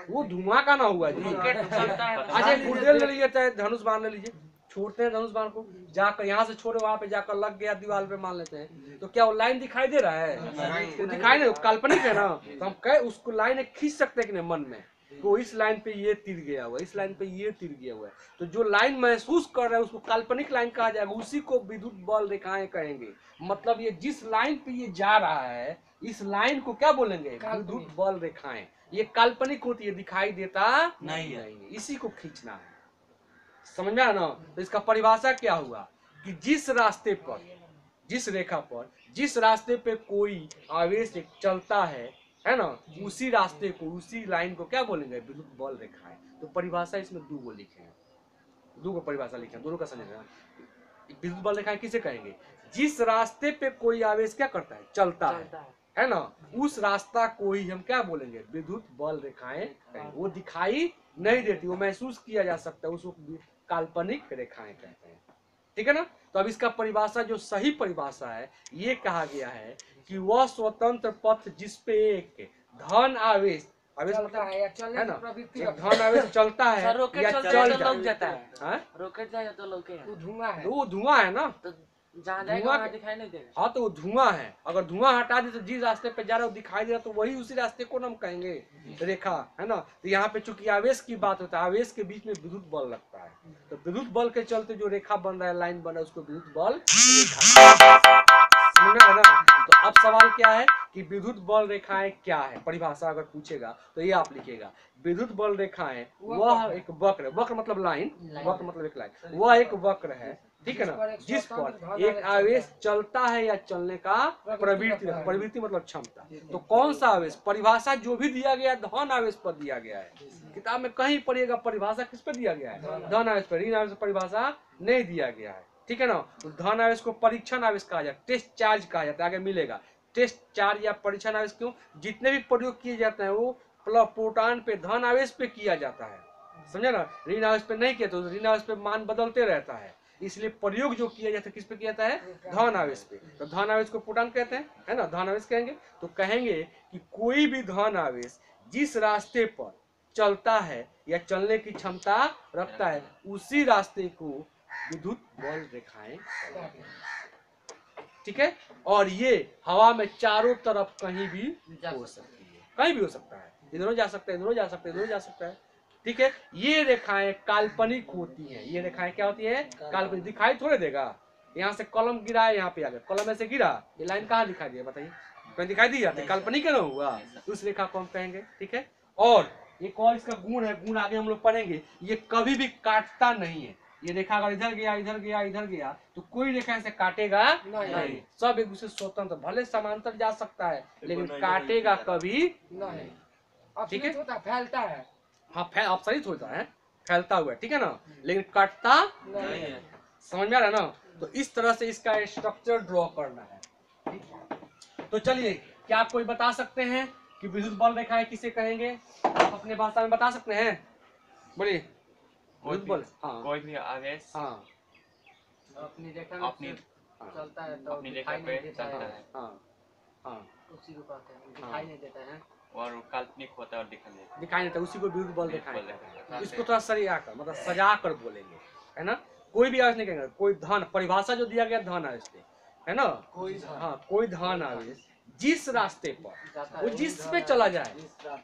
वो धुआं का ना हुआ जी। अच्छा गुर्देल ले लीजिए चाहे धनुष बाण ले लीजिए, छोड़ते हैं धनुष बाण को, जाकर यहाँ से छोड़े वहां पे जाकर लग गया दीवार पे मान लेते हैं, तो क्या वो लाइन दिखाई दे रहा है, तो दिखाई नहीं, काल्पनिक है ना। तो हम कहे उसको लाइन खींच सकते हैं कि नहीं मन में, तो इस लाइन पे ये तीर गया हुआ है, इस लाइन पे ये तीर गया हुआ है, तो जो लाइन महसूस कर रहा है उसको काल्पनिक लाइन कहा जाएगा, उसी को विद्युत बल रेखाएं कहेंगे। मतलब ये जिस लाइन पे ये जा रहा है, इस लाइन को क्या बोलेंगे, विद्युत बल रेखाएं। ये काल्पनिक होती है, दिखाई देता नहीं है, इसी को खींचना है, समझ में आया ना। तो इसका परिभाषा क्या हुआ कि जिस रास्ते पर, जिस रेखा पर, जिस रास्ते पे कोई आवेश चलता है ना, उसी रास्ते को, उसी लाइन को क्या बोलेंगे, विद्युत बल रेखाएं। तो परिभाषा इसमें दो गो लिखे हैं, दो गो परिभाषा लिखे हैं, दोनों का समझना। विद्युत बल रेखाएं किसे कहेंगे, जिस रास्ते पे कोई आवेश क्या करता है, चलता है ना, उस रास्ता को ही हम क्या बोलेंगे, विद्युत बल रेखाएं। वो दिखाई नहीं देती, वो महसूस किया जा सकता है, उसको काल्पनिक रेखाएं कहते हैं, ठीक है ना। तो अब इसका परिभाषा जो सही परिभाषा है, ये कहा गया है कि वह स्वतंत्र पथ जिस पे एक धन आवेश मतलब है ना, एक धन आवेश चलता है या चल जाता है, रॉकेट जाए तो लोग धुआं है, वो धुआं है ना, तो जहाँ जाएगा वहाँ दिखाई नहीं देगा। हाँ तो वो धुआं है, अगर धुआं हटा दे तो जिस रास्ते पे जा रहा है वो दिखाई दे रहा, तो वही उसी रास्ते को हम कहेंगे रेखा, है ना। तो यहाँ पे चूंकि आवेश की बात होता है, आवेश के बीच में विद्युत बल लगता है, तो विद्युत बल के चलते जो रेखा बन रहा है, लाइन बन रहा है, उसको विद्युत बल समझना है ना। तो अब सवाल क्या है कि विद्युत बल रेखाएं क्या है, परिभाषा अगर पूछेगा तो ये आप लिखिएगा, विद्युत बल रेखाएं वह एक वक्र, वक्र मतलब लाइन, वक्र मतलब एक लाइन, वह एक वक्र है, ठीक है ना, जिस पर एक आवेश चलता है या चलने का प्रवृत्ति, प्रवृत्ति मतलब क्षमता। तो कौन सा आवेश, परिभाषा जो भी दिया गया है धन आवेश पर दिया गया है, किताब में कहीं पढ़िएगा परिभाषा किस पर दिया गया है, धन आवेश पर, ऋण आवेश पर परिभाषा नहीं दिया गया है, ठीक है ना। तो धन आवेश को परीक्षण आवेश कहा जाता है, टेस्ट चार्ज कहा जाता है, आगे मिलेगा। टेस्ट चार्ज या परीक्षण आवेश क्यों, जितने भी प्रयोग किए जाते हैं वो प्रोटॉन पे, धन आवेश पे किया जाता है, समझे ना, ऋण आवेश पे नहीं किया, तो ऋण आवेश पे मान बदलते रहता है, इसलिए प्रयोग जो किया जाता है किस पे किया जाता है, धन आवेश पे। तो धन आवेश को प्रोटॉन कहते हैं, है ना, धन आवेश कहेंगे। तो कहेंगे कि कोई भी धन आवेश जिस रास्ते पर चलता है या चलने की क्षमता रखता है, उसी रास्ते को विद्युत बल रेखाएं, ठीक है। और ये हवा में चारों तरफ कहीं भी हो सकती है, कहीं भी हो सकता है, इधरों जा सकता है, इधरों जा सकता है, इधरों जा सकता है, ठीक है। ये रेखाएं काल्पनिक होती हैं, ये रेखाएं क्या होती है, काल्पनिक, दिखाई थोड़े देगा। यहाँ से कलम गिरा है, यहाँ पे आ गया, कलम ऐसे गिरा, ये लाइन कहाँ दिखाई दिया बताइए, कहीं दिखाई दी जाती है, काल्पनिक है ना हुआ, उस रेखा को हम कहेंगे, ठीक है। और एक और इसका गुण है, गुण आगे हम लोग पढ़ेंगे, ये कभी भी काटता नहीं है। ये रेखा अगर इधर गया, इधर गया, इधर गया, तो कोई रेखा ऐसे काटेगा नहीं, सब एक दूसरे स्वतंत्र, भले समांतर जा सकता है लेकिन काटेगा कभी नहीं। ठीक है, होता फैलता है। हाँ अपसरित होता है, फैलता हुआ, ठीक है ना, लेकिन कटता नहीं है। समझ में आ रहा है ना। तो इस तरह से इसका स्ट्रक्चर ड्रॉ करना है, ठीक? तो चलिए, क्या आप कोई बता सकते हैं कि विद्युत बल रेखाएं किसे कहेंगे? आप अपने भाषा में बता सकते हैं, बोलिए। विद्युत बल, हाँ कोई भी आवेश हाँ अपनी रेखा में अपनी चलता है तो अपनी रेखा दिखाई पे नहीं देता चलता है, है हाँ हाँ उसी को कहते हैं, दिखाई नहीं देता है। और वो काल्पनिक होता है और दिखाई देता दिखाई नहीं देता, उसी को विद्युत बल है। दिखाई बिल्कुल देता है। है। इसको थोड़ा सरिया कर, मतलब सजा कर बोलेंगे, है ना। कोई भी आवेश नहीं कहेंगे, कोई धन, परिभाषा जो दिया गया धन आवेश पे, है ना, हाँ कोई धन आवेश जिस रास्ते पर वो जिस पे चला जाए,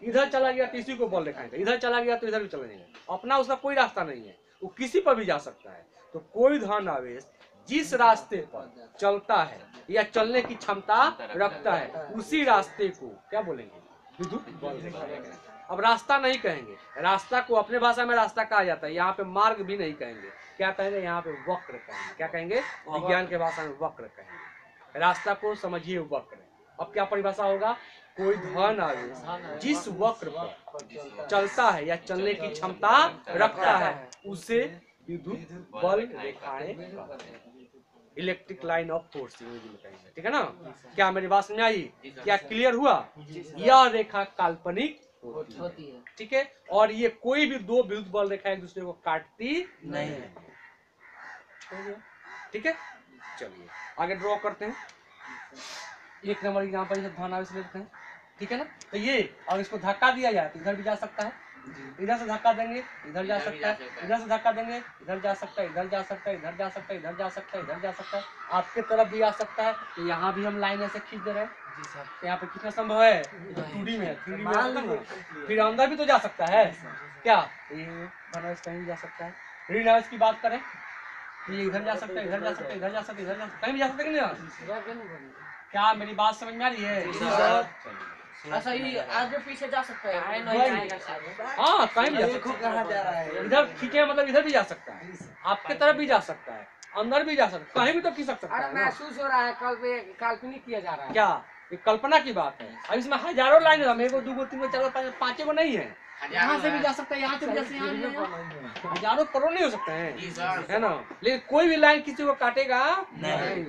इधर चला गया तो इसी को बल दिखाएंगे, इधर चला गया तो इधर भी चला जाएगा, अपना उसका कोई रास्ता नहीं है, वो किसी पर भी जा सकता है। तो कोई धन आवेश जिस रास्ते पर चलता है या चलने की क्षमता रखता है, उसी रास्ते को क्या बोलेंगे? विद्युत बल दिखाएंगे। अब रास्ता नहीं कहेंगे, रास्ता को अपने भाषा में रास्ता कहा जाता है, यहाँ पे मार्ग भी नहीं कहेंगे, क्या कहेंगे? यहाँ पे वक्र कहेंगे। क्या कहेंगे? विज्ञान के भाषा में वक्र कहेंगे। रास्ता को समझिए वक्र। अब क्या परिभाषा होगा? कोई धन आवेश जिस वक्र पर चलता है या चलने की क्षमता रखता है, उसे विद्युत बल रेखाएं कहते हैं। इलेक्ट्रिक लाइन ऑफ फोर्स कहेंगे, ठीक है ना। क्या मेरी बात समझ आई? क्या क्लियर हुआ? यह रेखा काल्पनिक होती है, ठीक है, और ये कोई भी दो विद्युत बल रेखा एक दूसरे को काटती नहीं है, ठीक है। चलिए आगे ड्रॉ करते हैं। एक नंबर एग्जाम्पल धन आवेश लेते हैं, ठीक है ना। तो ये और इसको धक्का दिया जाए तो इधर भी जा सकता है, इधर से धक्का देंगे इधर जा सकता है, इधर से धक्का देंगे इधर जा सकता है, इधर जा सकता है, इधर जा सकता है, इधर जा सकता है, इधर जा सकता है, आपके तरफ भी आ सकता है। तो यहाँ भी हम लाइन ऐसे खींच दे रहे हैं, तो यहाँ पे कितना संभव है? 2D में, 3D में, फिर अंदर भी तो जा सकता है। क्या ये धन आवेश कहीं भी जा सकता है? ऋण आवेश की बात करें तो ये इधर जा सकता है, इधर जा सकता है, इधर जा सकता है, इधर जा सकता है, कहीं भी जा सकता है कि नहीं? क्या मेरी बात समझ में आ रही है? ऐसा ही आगे पीछे जा सकता है, हाँ कहीं भी जा सकता है। इधर खींचे मतलब इधर भी जा सकता है, आपके तरफ भी जा सकता है, अंदर भी जा सकता है, कहीं भी तो खींच सकता अरे है ना। महसूस हो रहा है काल्पनिक किया जा रहा है। क्या ये कल्पना की बात है? अब इसमें हजारों लाइन है, मेरे को 2 3 4 5 5 नहीं है, यहाँ से भी जा सकता है, यहाँ से भी जा सकता है, यहाँ हजारों करोड़ नहीं हो सकते हैं, है ना। लेकिन कोई भी लाइन किसी को काटेगा नहीं,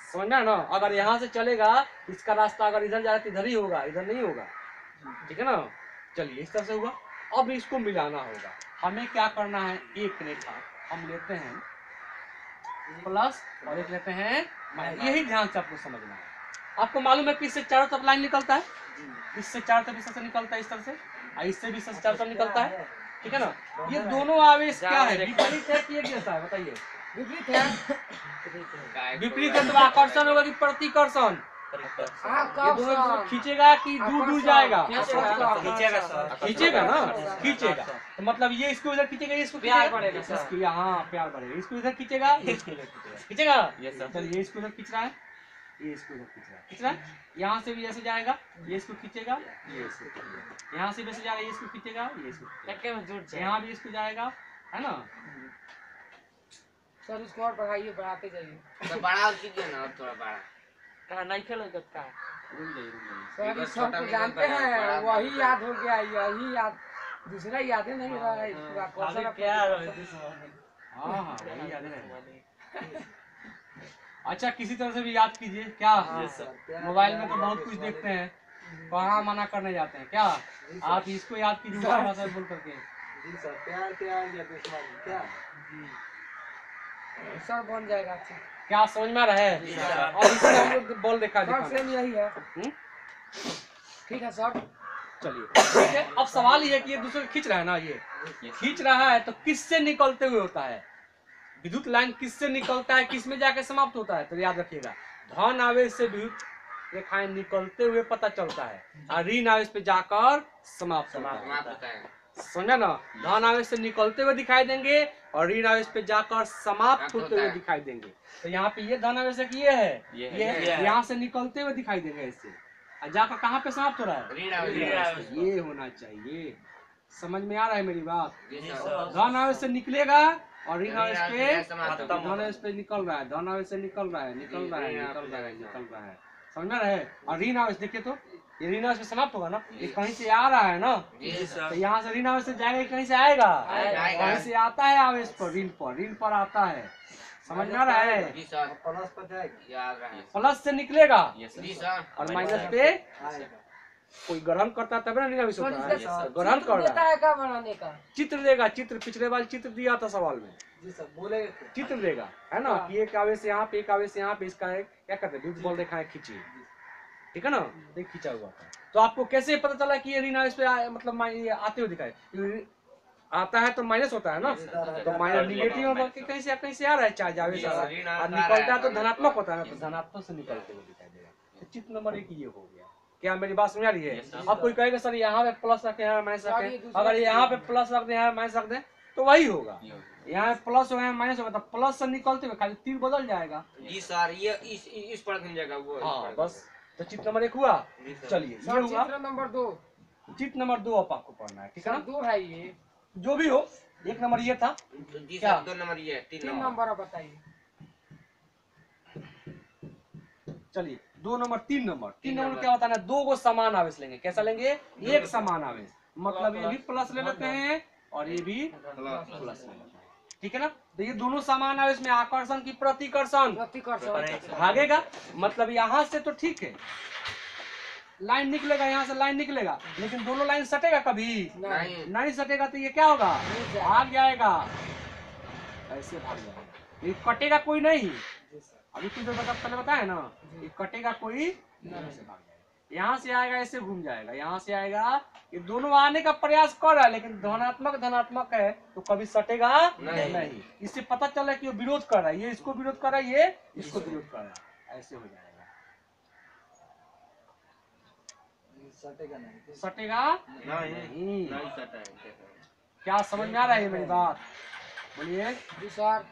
समझना ना। अगर यहाँ से चलेगा इसका रास्ता अगर इधर जाए तो इधर ही होगा, इधर नहीं होगा, ठीक है ना। चलिए इस तरह से हुआ। अब इसको मिलाना होगा। हमें क्या करना है? एक रेखा हम लेते हैं प्लस और एक लेते हैं माइनस। यही ध्यान से आपको समझना है। आपको मालूम है कि इससे चारों तरफ लाइन निकलता है, इससे चारों तरफ इस तरह से निकलता है, इस तरह से, और इससे भी इससे चारों तरफ निकलता है, ठीक है ना। ये दोनों आवेश क्या है? विपरीत है कि एक जैसा है? बताइए। विपरीत है। विपरीत है तो आकर्षण होगा कि प्रतिकर्षण? ये दोनों खींचेगा कि दूर दूर जाएगा? खींचेगा ना, खींचेगा। तो मतलब ये इसको इधर खींचेगा, इसको प्यार बढ़ेगा सर। हाँ प्यार बढ़ेगा। इसको इधर खींचेगा, खींचेगा। चलिए ये इसको इधर खींच रहा है, ये इसको इधर खींच रहा है, यहाँ से भी ऐसे जाएगा, ये इसको खींचेगा, ये इसको खींचेगा, यहाँ से भी ऐसे जाएगा, ये इसको खींचेगा, ये इसको टक्के में जुट जाए। यहाँ भी इसको जाएगा, है ना। सर उसको और बढ़ाइए, बढ़ाते जाइए। तो बड़ा और कीजिए ना, और थोड़ा बड़ा। कहा नहीं खेलो जब का सर इस सब को जानते हैं, वही याद हो गया, यही याद, दूसरा यादें नहीं रहा है। पूरा कौशल हाँ हाँ वही याद है। अच्छा किसी तरह से भी याद कीजिए। क्या मोबाइल में तो बहुत कुछ देखते हैं, कहाँ मना करने जाते हैं। क्या आप इसको याद कीजिए भाषा बोल करके। सर बन जाएगा। अच्छा क्या समझ में आ रहा है? और इसमें हम लोग बॉल देखा सर सेम यही है। ठीक है सर। चलिए ठीक है। अब सवाल ये है कि ये दूसरे को खींच रहा है ना, ये खींच रहा है तो किससे निकलते हुए होता है? विद्युत लाइन किससे निकलता है, किस में जाके समाप्त होता है? तो याद रखिएगा, धन आवेश से विद्युत रेखाएं निकलते हुए पता चलता है और ऋण आवेश पे जाकर समाप्त होता है। समझा ना? धन आवेश से निकलते हुए दिखाई देंगे और ऋण आवेश पे जाकर समाप्त होते हुए दिखाई देंगे। तो यहाँ पे ये धन आवेश ये है, ये यहाँ से निकलते हुए दिखाई देगा इससे, और जाकर कहाँ पे समाप्त हो रहा है? ये होना चाहिए। समझ में आ रहा है मेरी बात? धन आवेश से निकलेगा और ऋण आवेश पे, धन आवेश पे निकल रहा है, धन आवेश से निकल रहा है, निकल रहा है, निकल रहा है, निकल रहा है। समझ में रहे। और ऋण आवेश देखिए तो ये ऋण आवेश में समाप्त होगा ना, ये कहीं से आ रहा है ना, जी सर। तो यहाँ से ऋण आवेश से जाएगा, कहीं से आएगा, आएगा। कहीं से आता है आवेश पर, ऋण पर आता है, समझ में आ रहा है। जी सर। प्लस पर जाएगा, याद रहे। प्लस से निकलेगा जी सर। और माइनस पे कोई ग्रहण करता है तब ना ऋण आवेश होता है, ग्रहण कर देता रहा है, है क्या बनाने का? चित्र देगा, चित्र पिछले बार चित्र दिया था सवाल में, जी सर बोले चित्र देगा है ना, कि एक आवेश यहाँ पे, एक आवेश यहाँ पे, इसका है क्या करते हैं, बोल देखा है खींची, ठीक है ना, देख खींचा हुआ था। तो आपको कैसे पता चला कि ये ऋण आवेश पे मतलब ये आते हुए दिखाए, आता है तो माइनस होता है ना, तो माइनस निगेटिव होगा कि कहीं से आ रहा है चार्ज आवेश आ रहा है, और निकलता है तो धनात्मक होता है ना, तो धनात्मक से निकलते हुए दिखाई देगा। तो चित्र नंबर 1 ये हो गया। क्या मेरी बात समझ आ रही है? अब कोई कहेगा सर यहाँ पे प्लस रखे हैं माइनस रखे हैं, अगर यहाँ पे प्लस रख दे माइनस रख दे तो वही होगा, यहाँ प्लस होगा माइनस होगा, तो प्लस से निकलते हुए खाली तीर बदल जाएगा। जी सर, ये इस पर खिंच जाएगा वो। हाँ बस, तो चित्र नंबर 1 हुआ। चलिए ये हुआ चित्र नंबर 2। चित्र नंबर 2 अब आपको पढ़ना है, ठीक है ना, 2 है ये, जो भी हो। 1 नंबर ये था, जी क्या? सर 2 नंबर ये, 3 3 नंबर। नंबर बताइए। चलिए 2 नंबर 3 नंबर 3 तीन नंबर नंबर। क्या बताना है, 2 को समान आवेश लेंगे, कैसा लेंगे, एक समान आवेश, मतलब ये भी प्लस ले लेते हैं और ये भी प्लस ले लेते हैं, ठीक है ना। तो ये दोनों समान आवेश में आकर्षण की प्रतिकर्षण प्रतिकर्षण भागेगा, मतलब यहाँ से तो ठीक है, लाइन निकलेगा, यहाँ से लाइन निकलेगा, लेकिन दोनों लाइन सटेगा कभी नहीं। नहीं सटेगा, तो ये क्या होगा, भाग जाएगा, ऐसे भाग जाएगा, ये कटेगा कोई नहीं। अभी कुछ देर पहले बताया ना, ये कटेगा कोई नहीं, से भाग जाएगा, यहाँ से आएगा ऐसे घूम जाएगा, यहाँ से आएगा, ये दोनों आने का प्रयास कर रहा है, लेकिन धनात्मक है तो कभी सटेगा नहीं। इससे पता चला कि वो विरोध कर रहा है, ये इसको विरोध कर रहा है, ये इसको विरोध कर रहा है, ऐसे हो जाएगा, सटेगा नहीं। नहीं सटा है। क्या समझ में आ रहा है मेरी बात, बोलिए। जी सर।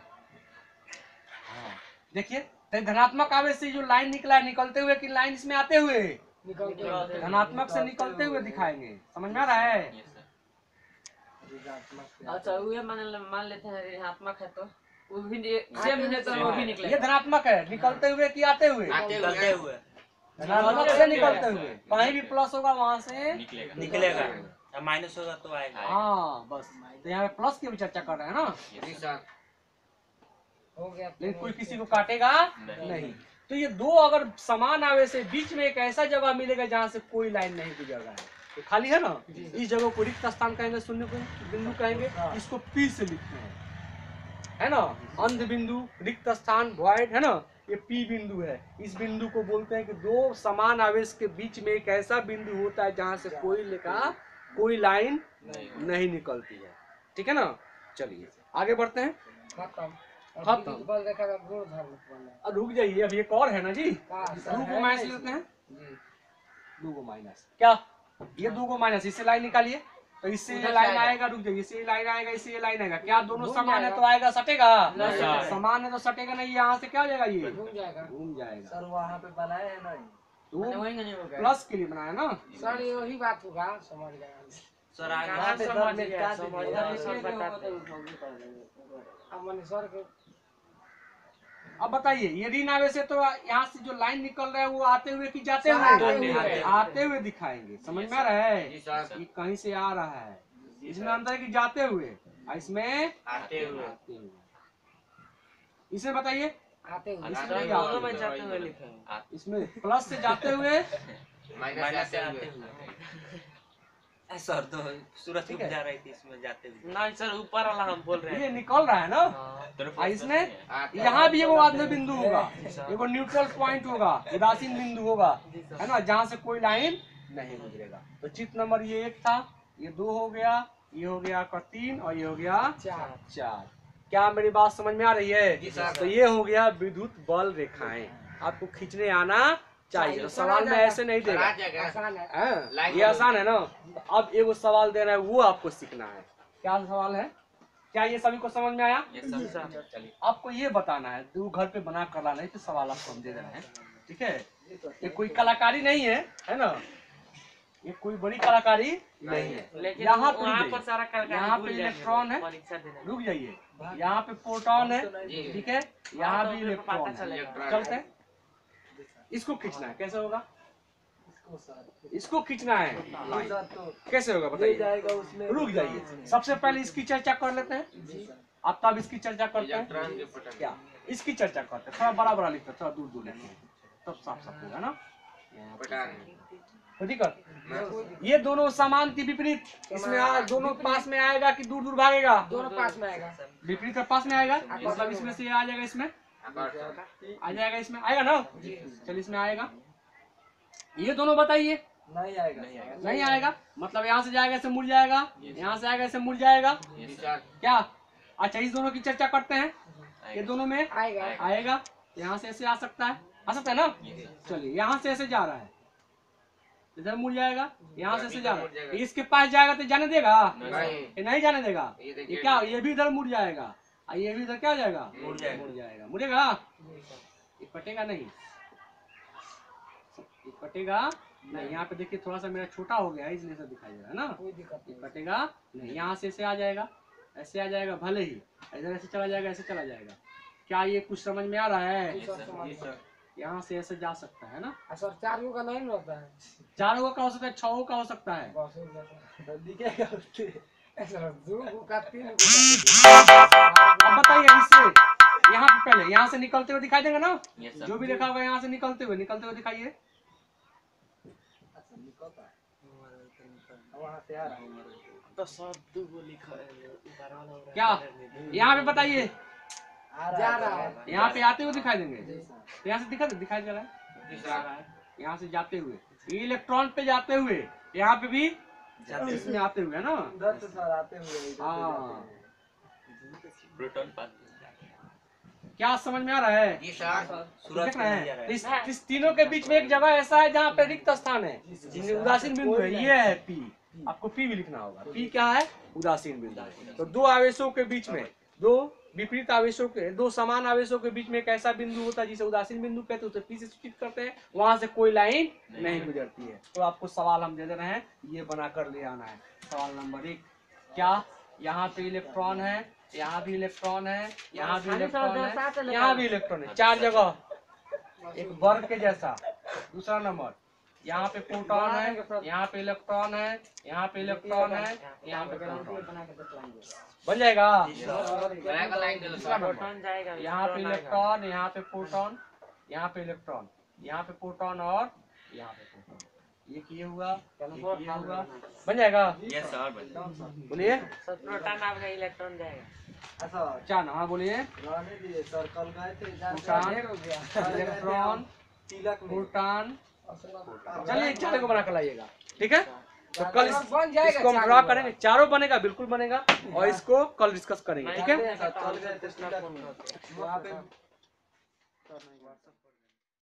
हाँ देखिए, तो धनात्मक आवेश से जो लाइन निकला है, निकलते हुए कि लाइन इसमें आते हुए, निकलते धनात्मक से निकलते हुए दिखाएंगे, समझ में आ रहा है। अच्छा वो मान लेते हैं ऋणात्मक है तो वो भी सेम है, तो वो भी ये निकलेगा। धनात्मक है, निकलते हुए कि आते हुए, आते हुए। धनात्मक से निकलते हुए, कहीं भी प्लस होगा वहां से निकलेगा, अब माइनस होगा तो आएगा। हाँ बस, तो यहाँ पे प्लस की भी चर्चा कर रहे हैं ना, जी सर। हो गया। लेकिन कोई किसी को काटेगा नहीं। तो ये 2 अगर समान आवेश है, बीच में एक ऐसा जगह मिलेगा जहाँ से कोई लाइन नहीं गुजर रहा है, तो खाली है ना, इस जगह को रिक्त स्थान कहेंगे, शून्य को बिंदु कहेंगे, इसको P से लिखते हैं, है ना, अंध बिंदु, रिक्त स्थान, वॉइड, है ना, ये P बिंदु है। इस बिंदु को बोलते हैं कि 2 समान आवेश के बीच में एक ऐसा बिंदु होता है जहाँ से कोई लाइन नहीं निकलती है, ठीक है ना। चलिए आगे बढ़ते हैं। खत्म। खत्म। बल देखा गुण धर्म बोलना। अब रुक जाइए, अब एक और है ना जी, हाँ, 2 को माइनस लेते हैं, जी। 2 को माइनस, क्या ये 2 को माइनस, इससे लाइन निकालिए, तो इससे ये लाइन आएगा, रुक जाइए, इससे ये लाइन आएगा, इससे ये लाइन आएगा, क्या दोनों समान है तो आएगा, सटेगा, समान है तो सटेगा नहीं, यहाँ से क्या हो जाएगा, ये घूम जाएगा। घूम जाएगा। सर वहाँ पे बनाए है ना, तो वही नहीं होगा प्लस के लिए बनाया ना, सर ये वही बात होगा, समझ गया। सर आगे कहाँ समझ गया, समझ गया, सब बताते हैं। अब मैंने सर के अब बताइए, ये ऋण आवेश है तो यहाँ से जो लाइन निकल रहा है वो आते हुए कि जाते आते हुए, हुए। आते हुए दिखाएंगे, समझ में आ रहा जी है, सर। ये कहीं से आ रहा है, इसमें अंदर की जाते हुए, और इसमें आते हुए। आते हुए, इसमें बताइए, आते हुए। इसमें सर भी दोनों आते में हुए, जाते हुए लिखे हैं। इसमें प्लस से जाते हुए, माइनस से आते हुए। सर तो सूरज ठीक को है। जा रही थी, इसमें जाते हुए नहीं सर ऊपर वाला हम बोल रहे ये हैं। निकल रहा है ना, दोनों और इसमें आते यहाँ भी एगो आधे बिंदु होगा, एगो न्यूट्रल पॉइंट होगा, उदासीन बिंदु होगा, है ना, जहाँ से कोई लाइन नहीं गुजरेगा। तो चित्र नंबर ये 1 था, ये 2 हो गया, ये हो गया आपका 3 और ये हो गया 4। क्या मेरी बात समझ में आ रही है? जी सर। तो ये हो गया विद्युत बल रेखाएं, आपको खींचने आना चाहिए, तो सवाल में ऐसे नहीं देगा, आ जाएगा। आसान है। हाँ, लाइन ये आसान है ना। तो अब एगो सवाल देना है, वो आपको सीखना है। क्या सवाल है? क्या ये सभी को समझ में आया? ये सब चलिए आपको ये बताना है, तू घर पे बना कर लाना है, तो सवाल आपको हम दे रहे हैं, ठीक है। ये कोई कलाकारी नहीं है ना, ये कोई बड़ी कलाकारी नहीं है। लेकिन यहाँ पे वहाँ रुक पर जाइए। सारा कल यहाँ पे इलेक्ट्रॉन है, परीक्षा देने रुक जाइए, यहाँ पे प्रोटॉन है, जी। ठीक है, यहाँ भी तो इलेक्ट्रॉन पता है। चलेगा। चलते हैं, इसको खींचना है, कैसे होगा? इसको खींचना है, कैसे होगा बताइए? रुक जाइए, सबसे पहले इसकी चर्चा कर लेते हैं। अब तब इसकी चर्चा करते हैं, क्या इसकी चर्चा करते हैं। थोड़ा बड़ा बड़ा लिखते हैं, थोड़ा दूर दूर लिखते हैं, तब साफ साफ होगा ना। ठीक है, ये दोनों समान की विपरीत, इसमें दोनों पास में आएगा कि दूर दूर भागेगा? दोनों पास में आएगा। विपरीत का पास में आएगा, मतलब इसमें से ये आ जाएगा, इसमें आ जाएगा, इसमें आएगा ना। चलिए इसमें आएगा, ये दोनों बताइए। नहीं आएगा, नहीं आएगा, मतलब यहाँ से जाएगा ऐसे मुड़ जाएगा, यहाँ से आएगा ऐसे मुड़ जाएगा, क्या? अच्छा, इस दोनों की चर्चा करते हैं। ये दोनों में आएगा, यहाँ से ऐसे आ सकता है, ना। चलिए यहाँ से ऐसे जा रहा है, इधर मुड़ जाएगा, यहाँ से ऐसे जा रहा है, इसके पास जाएगा तो जाने देगा? ये नहीं जाने देगा। ये क्या, ये भी इधर मुड़ जाएगा, ये भी इधर क्या हो जाएगा? मुड़ जाएगा, मुड़ेगा, ये कटेगा नहीं, ये कटेगा नहीं। यहाँ पे देखिए थोड़ा सा मेरा छोटा हो गया है, इसलिए सब दिखाई दे रहा है ना। ये कटेगा नहीं, यहाँ से ऐसे आ जाएगा, ऐसे आ जाएगा, भले ही इधर ऐसे चला जाएगा, ऐसे चला जाएगा। क्या ये कुछ समझ में आ रहा है? यहाँ से ऐसे जा सकता है ना। सर 4 का नहीं होता है, 4 का हो सकता है, 6 का हो सकता है। अब बताइए इससे, यहाँ पे पहले यहाँ से निकलते हुए दिखाई देगा ना, जो भी लिखा होगा यहाँ से निकलते हुए दिखाइए। तो सब दो लिखा है क्या यहाँ पे बताइए, जा रहा है, यहाँ पे आते हुए दिखाई देंगे, तो यहाँ से दिखाई दे रहा है, यहाँ से जाते हुए, इलेक्ट्रॉन पे जाते हुए, यहाँ पे भी इसमें आते हुए, है ना। आते हुए। हाँ, प्रोटॉन पास क्या समझ में आ रहा है? सूरज देख रहे हैं, इस तीनों के बीच में एक जगह ऐसा है जहाँ पे रिक्त स्थान है, जिनमें उदासीन बिंदु है, ये है पी। आपको पी भी लिखना होगा। पी क्या है? उदासीन बिंदु। तो दो आवेशों के बीच में, दो विपरीत आवेशों के, दो समान आवेशों के बीच में एक ऐसा बिंदु होता है जिसे उदासीन बिंदु कहते हैं, उसे पी से सूचित करते हैं। वहां से कोई लाइन नहीं गुजरती है। तो आपको सवाल हम दे रहे हैं, ये बनाकर ले आना है। सवाल नंबर 1, क्या यहाँ पे इलेक्ट्रॉन है, यहाँ भी इलेक्ट्रॉन है, यहाँ भी इलेक्ट्रॉन है, यहाँ भी इलेक्ट्रॉन है, 4 जगह, एक वर्ग के जैसा। दूसरा नंबर, यहाँ पे प्रोटॉन है, यहाँ पे इलेक्ट्रॉन है, यहाँ पे इलेक्ट्रॉन है, यहाँ पे प्रोटॉन। बन जाएगा। प्रोटॉन जाएगा, यहाँ पे इलेक्ट्रॉन, यहाँ पे प्रोटॉन, यहाँ पे इलेक्ट्रॉन, यहाँ पे प्रोटॉन और यहाँ पे प्रोटॉन। ये किए हुआ, ये हुआ, बन जाएगा। यस सर, बोलिए। सब प्रोटॉन आपका इलेक्ट्रॉन जाएगा। क्या ना, हाँ बोलिए। सर्कल गए थे, इलेक्ट्रॉन, प्रोटॉन, चलिए 4 को बना कर लाइएगा, ठीक है। तो कल बन जाएगा, इसको हम ड्रा करेंगे, 4 बनेगा, बिल्कुल बनेगा, और इसको कल डिस्कस करेंगे, ठीक है। वहाँ पे